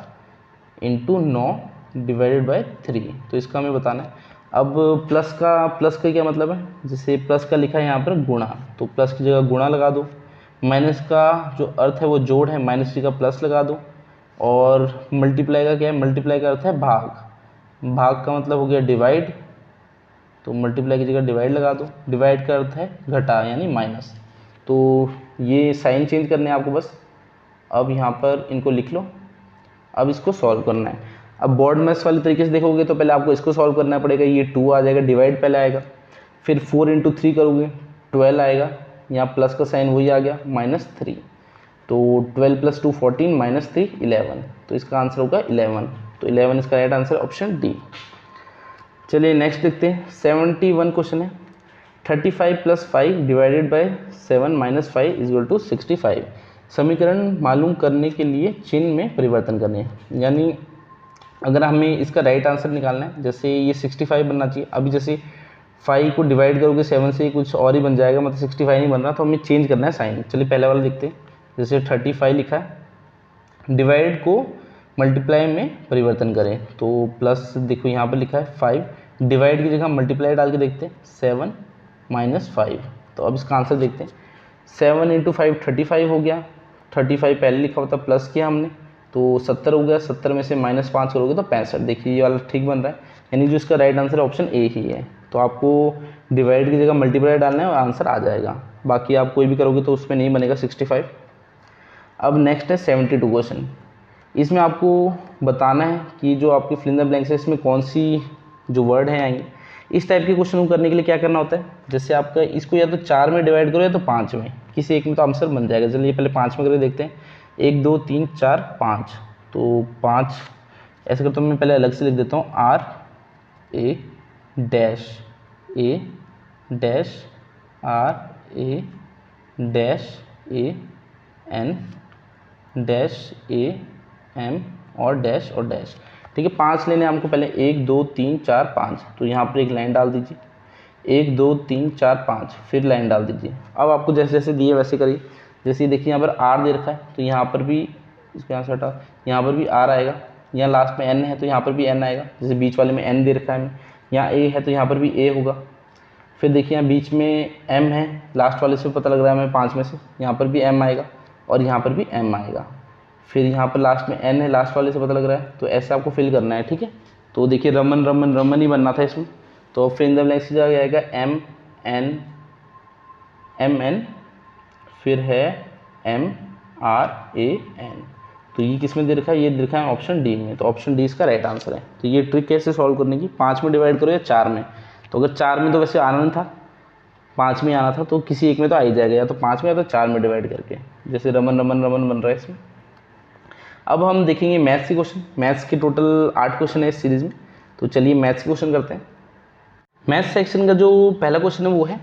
× 9 / 3, तो इसका हमें बताना है। अब प्लस का क्या मतलब है, जैसे प्लस का लिखा है यहाँ पर गुणा, तो प्लस की जगह गुणा लगा दो। माइनस का जो अर्थ है वो जोड़ है, माइनस की जगह प्लस लगा दो। और मल्टीप्लाई का क्या है, मल्टीप्लाई का अर्थ है भाग, भाग का मतलब हो गया डिवाइड, तो मल्टीप्लाई की जगह डिवाइड लगा दो। डिवाइड का अर्थ है घटा यानी माइनस। तो ये साइन चेंज करने हैं आपको बस। अब यहाँ पर इनको लिख लो। अब इसको सॉल्व करना है। अब बोर्ड मैथ्स वाले तरीके से देखोगे तो पहले आपको इसको सॉल्व करना पड़ेगा। ये 2 आ जाएगा, डिवाइड पहले आएगा, फिर 4 × 3 करोगे 12 आएगा, यहाँ प्लस का साइन वही आ गया -3, तो 12 + 2 14 - 3 11, तो इसका आंसर होगा 11। तो 11 इसका राइट आंसर ऑप्शन डी। चलिए नेक्स्ट देखते हैं। 71 क्वेश्चन है। 35 + 5 / 7 - 5 = 65। समीकरण मालूम करने के लिए चिन्ह में परिवर्तन करने हैं। यानी अगर हमें इसका राइट आंसर निकालना है, जैसे ये 65 बनना चाहिए, अभी जैसे 5 को डिवाइड करोगे 7 से कुछ और ही बन जाएगा, मतलब 65 नहीं बन रहा, तो हमें चेंज करना है साइन। चलिए पहले वाला देखते हैं। जैसे 35 लिखा है, डिवाइड को मल्टीप्लाई में परिवर्तन करें, तो प्लस देखो यहाँ पर लिखा है 5, डिवाइड की जगह मल्टीप्लाई डाल के देखते हैं 7 - 5। तो अब इसका आंसर देखते हैं। 7 × 5 35 हो गया। 35 पहले लिखा होता प्लस किया हमने, तो 70 हो गया। 70 में से -5 करोगे तो 65। देखिए ये वाला ठीक बन रहा है, यानी जो इसका राइट आंसर ऑप्शन ए ही है। तो आपको डिवाइड की जगह मल्टीप्लाई डालना है और आंसर आ जाएगा। बाकी आप कोई भी करोगे तो उसमें नहीं बनेगा 65। अब नेक्स्ट है 72 क्वेश्चन। इसमें आपको बताना है कि जो आपकी फिल इन द ब्लैंक्स है इसमें कौन सी जो वर्ड हैं आएंगे। इस टाइप के क्वेश्चन को करने के लिए क्या करना होता है, जैसे आपका इसको या तो 4 में डिवाइड करो या तो 5 में, किसी एक में तो आंसर बन जाएगा। चलिए पहले 5 में करके देखते हैं। 1 2 3 4 5, तो 5 ऐसे करता हूँ मैं, पहले अलग से लिख देता हूँ। R A dash A dash R A dash A N dash A M और डैश और डैश। ठीक है, 5 लेने हमको पहले। 1 2 3 4 5, तो यहाँ पर एक लाइन डाल दीजिए। 1 2 3 4 5, फिर लाइन डाल दीजिए। अब आपको जैसे जैसे दिए वैसे करिए। जैसे देखिए यहाँ पर R दे रखा है, तो यहाँ पर भी इसके यहाँ से हटा, यहाँ पर भी R आएगा। यहाँ लास्ट में N है तो यहाँ पर भी N आएगा। जैसे बीच वाले में N दे रखा है हमें, यहाँ A है तो यहाँ पर भी A होगा। फिर देखिए यहाँ बीच में M है, लास्ट वाले से पता लग रहा है हमें 5 में से, यहाँ पर भी M आएगा और यहाँ पर भी M आएगा। फिर यहाँ पर लास्ट में N है, लास्ट वाले से पता लग रहा है, तो ऐसे आपको फिल करना है। ठीक है, तो देखिए रमन रमन रमन ही बनना था इसमें, तो फिर इन द ब्लैंक्स की जगह आएगा M N M N, फिर है M R A N। तो ये किस में दे रखा है, ये दे रखा है ऑप्शन डी में, तो ऑप्शन डी इसका राइट आंसर है। तो ये ट्रिक कैसे सॉल्व करने की, 5 में डिवाइड करो या 4 में। तो अगर 4 में तो वैसे आना नहीं था, 5 में आना था, तो किसी एक में तो आ ही जाएगा, या तो 5 में या तो 4 में डिवाइड करके। जैसे रमन रमन रमन बन रहा है इसमें। अब हम देखेंगे मैथ्स के क्वेश्चन। मैथ्स के टोटल 8 क्वेश्चन है इस सीरीज़ में, तो चलिए मैथ्स के क्वेश्चन करते हैं। मैथ्स सेक्शन का जो पहला क्वेश्चन है वो है,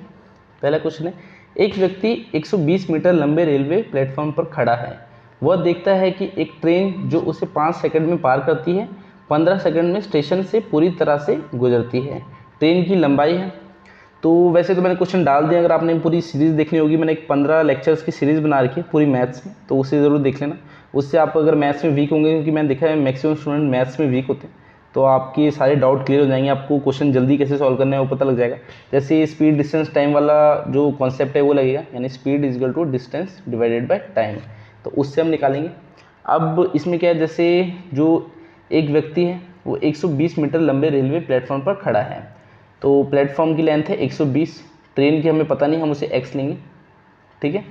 पहला क्वेश्चन है, एक व्यक्ति 120 मीटर लंबे रेलवे प्लेटफॉर्म पर खड़ा है। वह देखता है कि एक ट्रेन जो उसे 5 सेकंड में पार करती है 15 सेकंड में स्टेशन से पूरी तरह से गुजरती है। ट्रेन की लंबाई है। तो वैसे तो मैंने क्वेश्चन डाल दिया, अगर आपने पूरी सीरीज़ देखनी होगी, मैंने एक 15 लेक्चर्स की सीरीज़ बना रखी है पूरी मैथ्स में, तो उसे ज़रूर देख लेना। उससे आप अगर मैथ्स में वीक होंगे, क्योंकि मैंने देखा है मैक्सिमम स्टूडेंट मैथ्स में वीक होते हैं, तो आपके सारे डाउट क्लियर हो जाएंगे, आपको क्वेश्चन जल्दी कैसे सॉल्व करना है वो पता लग जाएगा। जैसे स्पीड डिस्टेंस टाइम वाला जो कॉन्सेप्ट है वो लगेगा, यानी speed is equal to distance divided by time, तो उससे हम निकालेंगे। अब इसमें क्या है, जैसे जो एक व्यक्ति है वो 120 मीटर लंबे रेलवे प्लेटफॉर्म पर खड़ा है, तो प्लेटफॉर्म की लेंथ है 120, ट्रेन की हमें पता नहीं, हम उसे x लेंगे। ठीक है,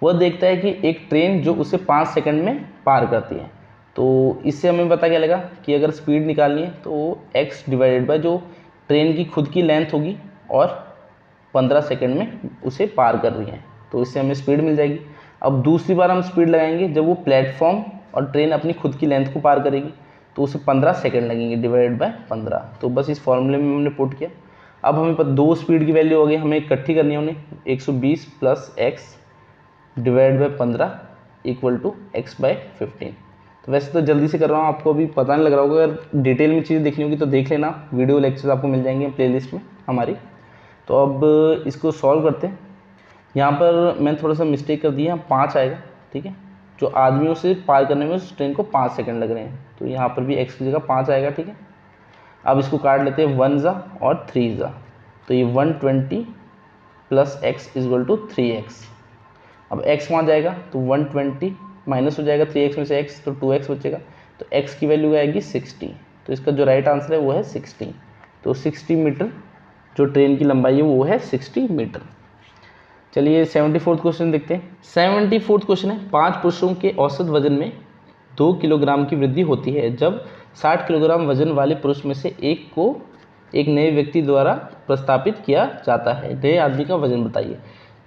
वह देखता है कि एक ट्रेन जो उसे 5 सेकंड में पार करती है, तो इससे हमें पता क्या लगा कि अगर स्पीड निकालनी है तो x डिवाइडेड बाय जो ट्रेन की खुद की लेंथ होगी और 15 सेकंड में उसे पार कर रही है, तो इससे हमें स्पीड मिल जाएगी। अब दूसरी बार हम स्पीड लगाएंगे जब वो प्लेटफॉर्म और ट्रेन अपनी खुद की लेंथ को पार करेगी, तो उसे 15 सेकंड लगेंगे डिवाइडेड बाय 15। तो बस इस फॉर्मूले में हमने पुट किया। अब हमें दो स्पीड की वैल्यू हो गई, हमें इकट्ठी करनी है उन्हें, 120 + x divide by 15 equal to x by 15। तो वैसे तो जल्दी से कर रहा हूँ, आपको अभी पता नहीं लग रहा होगा। अगर डिटेल में चीज़ देखनी होगी तो देख लेना, वीडियो लेक्चर्स आपको मिल जाएंगे प्लेलिस्ट में हमारी। तो अब इसको सॉल्व करते हैं। यहाँ पर मैंने थोड़ा सा मिस्टेक कर दिया, 5 आएगा, ठीक है। जो आदमियों से पार करने में उस ट्रेन को 5 सेकंड लग रहे हैं, तो यहाँ पर भी x की जगह 5 आएगा, ठीक है। अब इसको काट लेते हैं 1 ज़ा और 3 ज़ा, तो ये 120 plus x equal to 3x। अब x वहाँ जाएगा तो 120 माइनस हो जाएगा 3x में से x, तो 2x बचेगा, तो x की वैल्यू आएगी 60। तो इसका जो राइट आंसर है वो है 60। तो 60 मीटर जो ट्रेन की लंबाई है वो है 60 मीटर। चलिए 74th क्वेश्चन देखते हैं। 74th क्वेश्चन है, 5 पुरुषों के औसत वजन में 2 किलोग्राम की वृद्धि होती है जब 60 किलोग्राम वजन वाले पुरुष में से एक को एक नए व्यक्ति द्वारा प्रस्तापित किया जाता है। नए आदमी का वजन बताइए।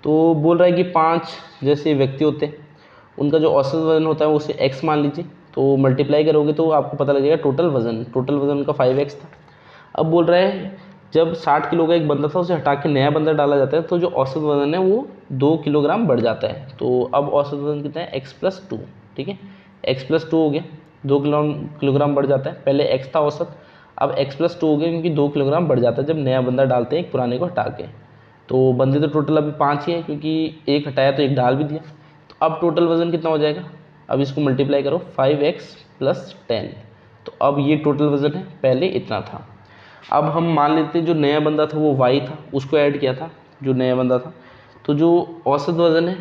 तो बोल रहा है कि 5 जैसे व्यक्ति होते हैं, उनका जो औसत वजन होता है उसे x मान लीजिए, तो मल्टीप्लाई करोगे तो आपको पता लगेगा टोटल वजन उनका 5x था। अब बोल रहा है जब 60 किलो का एक बंदा था उसे हटा के नया बंदा डाला जाता है तो जो औसत वजन है वो 2 किलोग्राम बढ़ जाता है। तो अब औसत वजन कितना है, x+2, ठीक है। x+2 हो गया, 2 किलोग्राम बढ़ जाता है। पहले x था औसत, अब x+2 हो गया क्योंकि 2 किलोग्राम बढ़ जाता है जब नया बंदा डालते हैं एक पुराने को हटा के। तो बंदे तो टोटल अभी 5 ही है क्योंकि एक हटाया तो एक डाल भी दिया। तो अब टोटल वजन कितना हो जाएगा, अब इसको मल्टीप्लाई करो 5x + 10। तो अब ये टोटल वजन है, पहले इतना था। अब हम मान लेते हैं जो नया बंदा था वो y था, उसको ऐड किया था जो नया बंदा था। तो जो औसत वजन है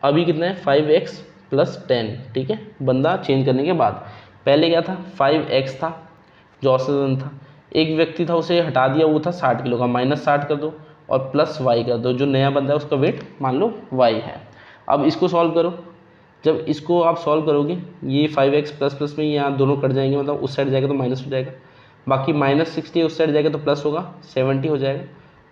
अभी कितना है, 5x + 10, ठीक है। बंदा चेंज करने के बाद पहले क्या था, 5x था जो औसत वजन था। एक व्यक्ति था उसे हटा दिया, वो था 60 किलो का, -60 कर दो और प्लस y कर दो। जो नया बंदा है उसका वेट मान लो y है। अब इसको सॉल्व करो। जब इसको आप सॉल्व करोगे ये 5x प्लस में यहाँ दोनों कट जाएंगे, मतलब उस साइड जाएगा तो माइनस हो जाएगा, बाकी -60 उस साइड जाएगा तो प्लस होगा, 70 हो जाएगा।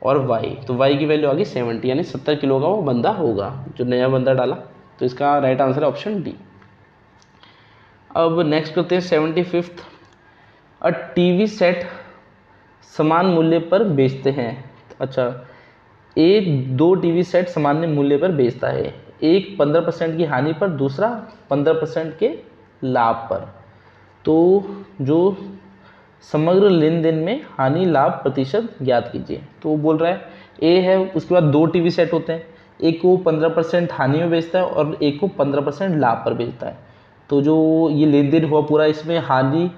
और y, तो y की वैल्यू आ गई 70, यानी 70 किलो का वो बंदा होगा जो नया बंदा डाला। तो इसका राइट आंसर है ऑप्शन डी। अब नेक्स्ट करते हैं 75th। अ टीवी सेट समान मूल्य पर बेचते हैं। अच्छा, एक 2 टीवी सेट सामान्य मूल्य पर बेचता है, एक 15% की हानि पर, दूसरा 15% के लाभ पर। तो जो समग्र लेन देन में हानि लाभ प्रतिशत ज्ञात कीजिए। तो वो बोल रहा है ए है, उसके बाद 2 टीवी सेट होते हैं, एक को 15% हानि में बेचता है और एक को 15% लाभ पर बेचता है। तो जो ये लेन देन हुआ पूरा, इसमें हानि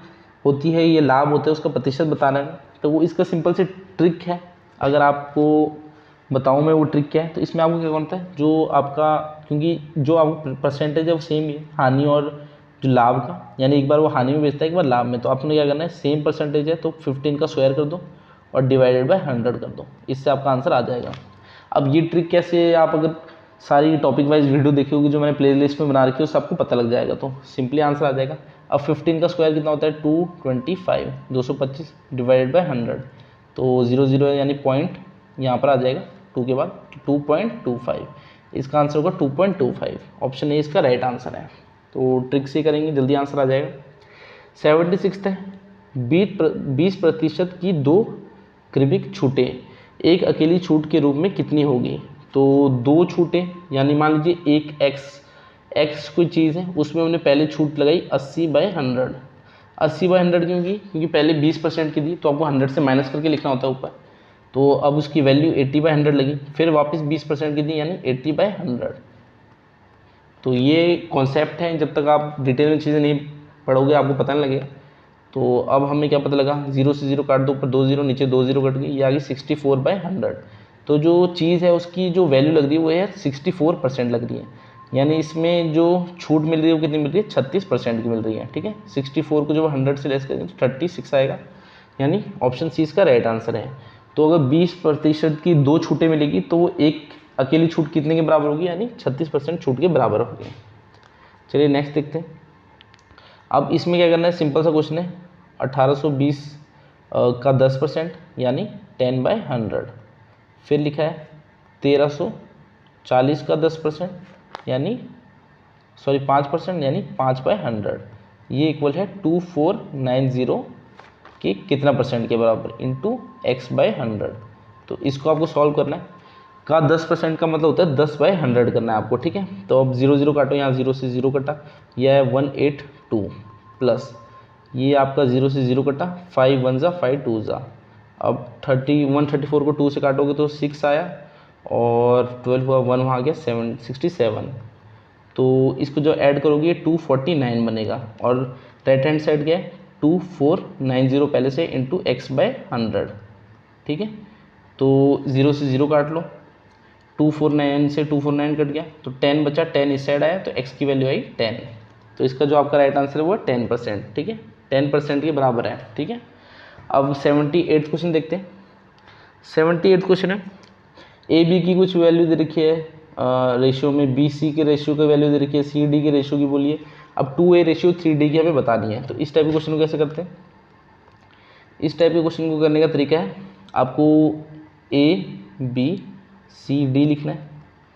होती है, ये लाभ होता है, उसका प्रतिशत बताना है। तो वो इसका सिंपल से ट्रिक है, अगर आपको बताऊं मैं वो ट्रिक क्या है। तो इसमें आपको क्या करना है, जो आपका, क्योंकि जो आपका परसेंटेज है वो सेम ही है हानि और जो लाभ का, यानी एक बार वो हानि में बेचता है एक बार लाभ में, तो आपने क्या करना है, सेम परसेंटेज है तो 15 का स्क्वायर कर दो और डिवाइडेड बाय 100 कर दो, इससे आपका आंसर आ जाएगा। अब ये ट्रिक कैसे, आप अगर सारी टॉपिक वाइज वीडियो देखोगे जो मैंने प्ले लिस्ट में बना रखी है उससे आपको पता लग जाएगा, तो सिंपली आंसर आ जाएगा। अब 15 का स्क्वायर कितना होता है, 225, 225 डिवाइडेड बाय 100, तो 0 यानी पॉइंट यहाँ पर आ जाएगा 2 के बाद 2.25, इसका आंसर होगा 2.25। ऑप्शन ए इसका राइट आंसर है। तो ट्रिक से करेंगे जल्दी आंसर आ जाएगा। 76 है, 20% की 2 क्रमिक छूटें एक अकेली छूट के रूप में कितनी होगी। तो 2 छूटें, यानी मान लीजिए एक x कोई चीज़ है, उसमें हमने पहले छूट लगाई 80/100। 80/100 क्योंकि पहले 20% की दी तो आपको 100 से माइनस करके लिखना होता है ऊपर, तो अब उसकी वैल्यू 80/100 लगी, फिर वापस 20% की दी यानी 80/100। तो ये कॉन्सेप्ट है, जब तक आप डिटेल में चीज़ें नहीं पढ़ोगे आपको पता नहीं लगेगा। तो अब हमें क्या पता लगा, 0 से 0 काट दो, ऊपर 2 0 नीचे 2 0 कट गई, ये आ गई 64/100। तो जो चीज़ है उसकी जो वैल्यू लग रही है वो है 64% लग रही है, यानी इसमें जो छूट मिल रही है वो कितनी मिल रही है, 36% की मिल रही है, ठीक है। 64 को जब 100 से लेस करेंगे तो 36 आएगा, यानी ऑप्शन सी इसका राइट आंसर है। तो अगर 20% की 2 छूटें मिलेगी तो वो एक अकेली छूट कितने के बराबर होगी, यानी 36% छूट के बराबर होगी। चलिए नेक्स्ट देखते हैं। अब इसमें क्या करना है, सिंपल सा क्वेश्चन है, 1820 का 10% यानी 10/100, फिर लिखा है 1340 का 10% यानी 5% यानी 5/100, ये इक्वल है 2490 के कितना परसेंट के बराबर, इंटू x/100। तो इसको आपको सॉल्व करना है। का 10% का मतलब होता है 10/100 करना है आपको, ठीक है। तो अब 0 0 काटो, यहाँ 0 से 0 कटा, यह है 182 प्लस ये आपका 0 से 0 कटा, 5 1 ज़ा 5 2 ज़ा। अब 134 को 2 से काटोगे तो 6 आया, और 12 हुआ, 1 वहाँ गया, 67। तो इसको जो ऐड करोगे 249 बनेगा, और राइट हैंड साइड क्या है 2490 पहले से इंटू x/100, ठीक है। तो 0 से 0 काट लो, 249 से 249 कट गया तो 10 बचा, 10 इस साइड आया तो x की वैल्यू आई 10। तो इसका जो आपका राइट आंसर है वो 10%, ठीक है, 10% के बराबर है, ठीक है। अब 78 क्वेश्चन देखते हैं। 78 क्वेश्चन है, ए बी की कुछ वैल्यू दे रखी है रेशियो में, बी सी के रेशियो की वैल्यू दे रखी है, सी डी के रेशियो की बोलिए। अब 2a रेशियो 3d की हमें बतानी है। तो इस टाइप के क्वेश्चन को कैसे करते हैं? इस टाइप के क्वेश्चन को करने का तरीका है, आपको ए बी सी डी लिखना है।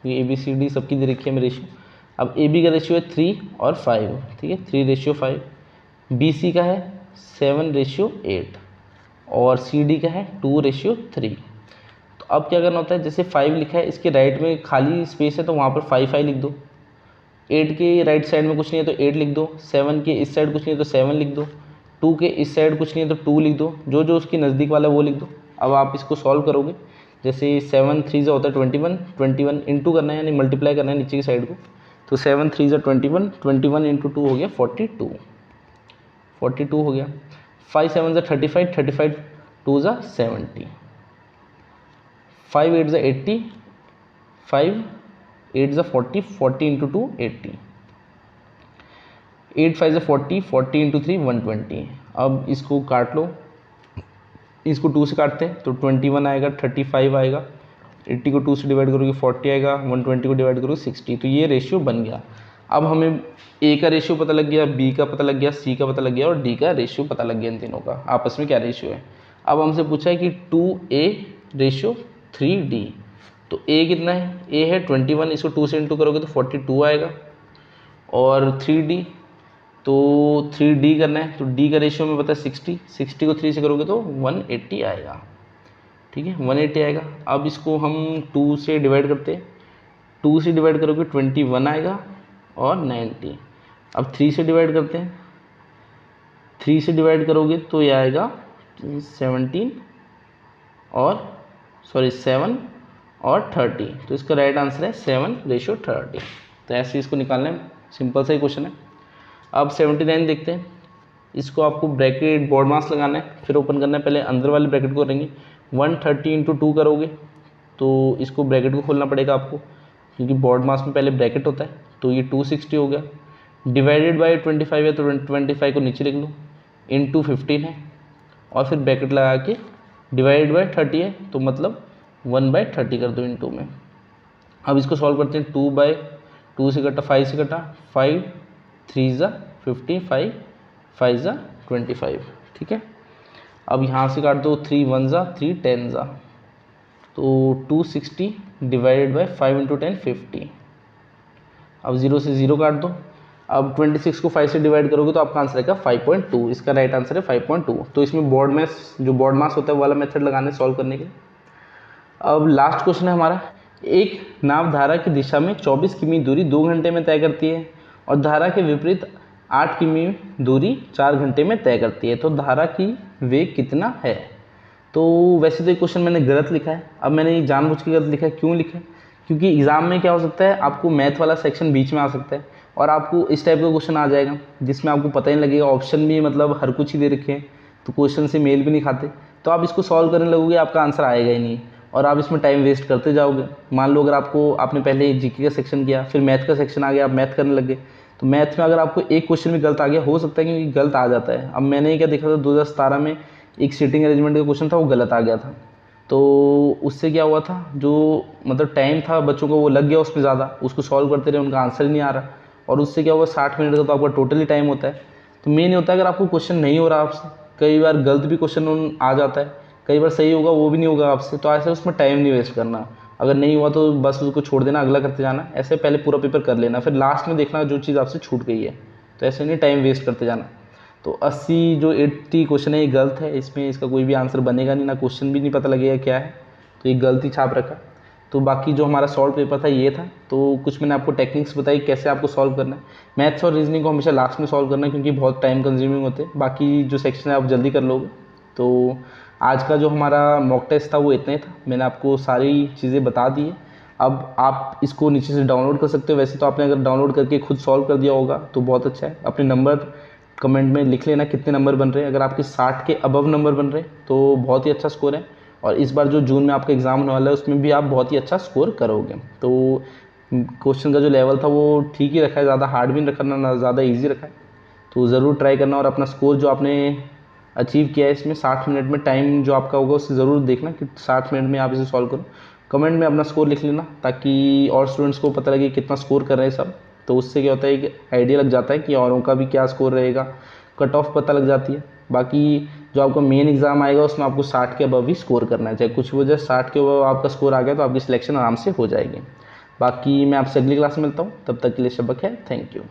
ये ए बी सी डी सबकी दे रखी है हमें रेशियो। अब ए बी का रेशियो है 3 और 5, ठीक है, 3:5। बी सी का है 7:8 और सी डी का है 2:3। तो अब क्या करना होता है, जैसे 5 लिखा है, इसके राइट में खाली स्पेस है तो वहाँ पर 5 लिख दो। 8 के राइट साइड में कुछ नहीं है तो 8 लिख दो। 7 के इस साइड कुछ नहीं है तो 7 लिख दो। 2 के इस साइड कुछ नहीं है तो 2 लिख दो। जो जो उसकी नज़दीक वाला है वो लिख दो। अब आप इसको सॉल्व करोगे, जैसे 7 3 होता है 21, 21 इंटू करना है यानी मल्टीप्लाई करना है नीचे की साइड को। तो 7 3 21, 21 इंटू 2 हो गया 42, 42 हो गया। 5 7 35, 35 2 70, 5 8 80, 5 8 40, 40 इंटू 2 80, 8 5 40, 40 इंटू 3 120। अब इसको काट लो, इसको 2 से काटते हैं तो 21 आएगा, 35 आएगा, 80 को 2 से डिवाइड करोगे 40 आएगा, 120 को डिवाइड करोगे 60। तो ये रेशियो बन गया। अब हमें ए का रेशियो पता लग गया, बी का पता लग गया, सी का पता लग गया और डी का रेशियो पता लग गया, इन तीनों का आपस में क्या रेशियो है। अब हमसे पूछा है कि 2a रेशियो 3d। तो a कितना है, a है 21, इसको 2 से इंटू करोगे तो 42 आएगा। और 3d, तो 3d करना है तो d का रेशियो में पता है 60, 60 को 3 से करोगे तो 180 आएगा, ठीक है, 180 आएगा। अब इसको हम 2 से डिवाइड करते हैं, 2 से डिवाइड करोगे 21 आएगा और 90। अब 3 से डिवाइड करते हैं, 3 से डिवाइड करोगे तो ये आएगा 17 और 7 और 30। तो इसका राइट आंसर है 7:30। तो ऐसे इसको निकालना है, सिंपल सा ही क्वेश्चन है। अब 79 देखते हैं। इसको आपको ब्रैकेट बोर्ड मास लगाना है, फिर ओपन करना है। पहले अंदर वाले ब्रैकेट को करेंगे, 130 इंटू 2 करोगे तो इसको ब्रैकेट को खोलना पड़ेगा आपको, क्योंकि बोर्ड मास में पहले ब्रैकेट होता है। तो ये 260 हो गया, डिवाइडेड बाय 25 है तो 25 को नीचे लिख लो, इंटू 15 है, और फिर ब्रैकेट लगा के डिवाइडेड बाय 30 है तो मतलब 1/30 कर दो इंटू में। अब इसको सॉल्व करते हैं, 2/2 से कटा, 5 से कटा, 5 3 50, 5 25, ठीक है। अब यहाँ से काट दो, 3 1 3 10 तो 260 डिवाइडेड बाय 5 इंटू 10 50। अब 0 से 0 काट दो। अब 26 को 5 से डिवाइड करोगे तो आपका आंसर आएगा 5.2। इसका राइट आंसर है 5.2। तो इसमें बोर्ड मास, जो बोर्ड मास होता है वो वाला मेथड लगाने सॉल्व करने के। अब लास्ट क्वेश्चन है हमारा, एक नाव धारा की दिशा में 24 किमी दूरी 2 घंटे में तय करती है और धारा के विपरीत 8 किमी दूरी 4 घंटे में तय करती है, तो धारा की वेग कितना है। तो वैसे तो ये क्वेश्चन मैंने गलत लिखा है। अब मैंने ये जानबूझ के गलत लिखा है, क्यों लिखा है, क्योंकि एग्ज़ाम में क्या हो सकता है, आपको मैथ वाला सेक्शन बीच में आ सकता है और आपको इस टाइप का क्वेश्चन आ जाएगा जिसमें आपको पता ही नहीं लगेगा, ऑप्शन भी मतलब हर कुछ ही दे रखे हैं तो क्वेश्चन से मेल भी नहीं खाते। तो आप इसको सॉल्व करने लगोगे, आपका आंसर आएगा ही नहीं और आप इसमें टाइम वेस्ट करते जाओगे। मान लो अगर आपने पहले जीके का सेक्शन किया, फिर मैथ का सेक्शन आ गया, आप मैथ करने लगे, तो मैथ में अगर आपको एक क्वेश्चन भी गलत आ गया, हो सकता है क्योंकि गलत आ जाता है। अब मैंने क्या देखा था, 2017 में एक सीटिंग अरेंजमेंट का क्वेश्चन था, वो गलत आ गया था। तो उससे क्या हुआ था, जो मतलब टाइम था बच्चों को वो लग गया उसमें ज़्यादा, उसको सॉल्व करते रहे, उनका आंसर ही नहीं आ रहा। और उससे क्या हुआ, 60 मिनट का तो आपका टोटली टाइम होता है। तो मेन होता है अगर आपको क्वेश्चन नहीं हो रहा आपसे, कई बार गलत भी क्वेश्चन आ जाता है, कई बार सही होगा वो भी नहीं होगा आपसे, तो ऐसे उसमें टाइम नहीं वेस्ट करना। अगर नहीं हुआ तो बस उसको छोड़ देना, अगला करते जाना। ऐसे पहले पूरा पेपर कर लेना, फिर लास्ट में देखना जो चीज़ आपसे छूट गई है। तो ऐसे नहीं टाइम वेस्ट करते जाना। तो 80 क्वेश्चन है ये गलत है, इसमें इसका कोई भी आंसर बनेगा नहीं, ना क्वेश्चन भी नहीं पता लगेगा क्या है, तो ये गलत ही छाप रखा। तो बाकी जो हमारा सॉल्व पेपर था ये था। तो कुछ मैंने आपको टेक्निक्स बताई कैसे आपको सॉल्व करना है। मैथ्स और रीजनिंग को हमेशा लास्ट में सॉल्व करना है क्योंकि बहुत टाइम कंज्यूमिंग होते हैं, बाकी जो सेक्शन है आप जल्दी कर लोगे। तो आज का जो हमारा मॉक टेस्ट था वो इतना ही था, मैंने आपको सारी चीज़ें बता दी है। अब आप इसको नीचे से डाउनलोड कर सकते हो। वैसे तो आपने अगर डाउनलोड करके खुद सॉल्व कर दिया होगा तो बहुत अच्छा है। अपने नंबर कमेंट में लिख लेना कितने नंबर बन रहे हैं। अगर आपके 60 के अबव नंबर बन रहे हैं तो बहुत ही अच्छा स्कोर है, और इस बार जो जून में आपका एग्ज़ाम होने वाला है उसमें भी आप बहुत ही अच्छा स्कोर करोगे। तो क्वेश्चन का जो लेवल था वो ठीक ही रखा है, ज़्यादा हार्ड भी नहीं रखा ना ज़्यादा ईजी रखा है। तो ज़रूर ट्राई करना, और अपना स्कोर जो आपने अचीव किया है इसमें 60 मिनट में, टाइम जो आपका होगा उससे ज़रूर देखना कि 60 मिनट में आप इसे सॉल्व करो। कमेंट में अपना स्कोर लिख लेना ताकि और स्टूडेंट्स को पता लगे कितना स्कोर कर रहे हैं सब। तो उससे क्या होता है कि आइडिया लग जाता है कि औरों का भी क्या स्कोर रहेगा, कट ऑफ पता लग जाती है। बाकी जो आपका मेन एग्ज़ाम आएगा उसमें आपको 60 के अबव ही स्कोर करना है, चाहे कुछ वजह 60 के अबव आपका स्कोर आ गया तो आपकी सिलेक्शन आराम से हो जाएगी। बाकी मैं आपसे अगली क्लास में मिलता हूँ, तब तक के लिए शब्बा खैर, थैंक यू।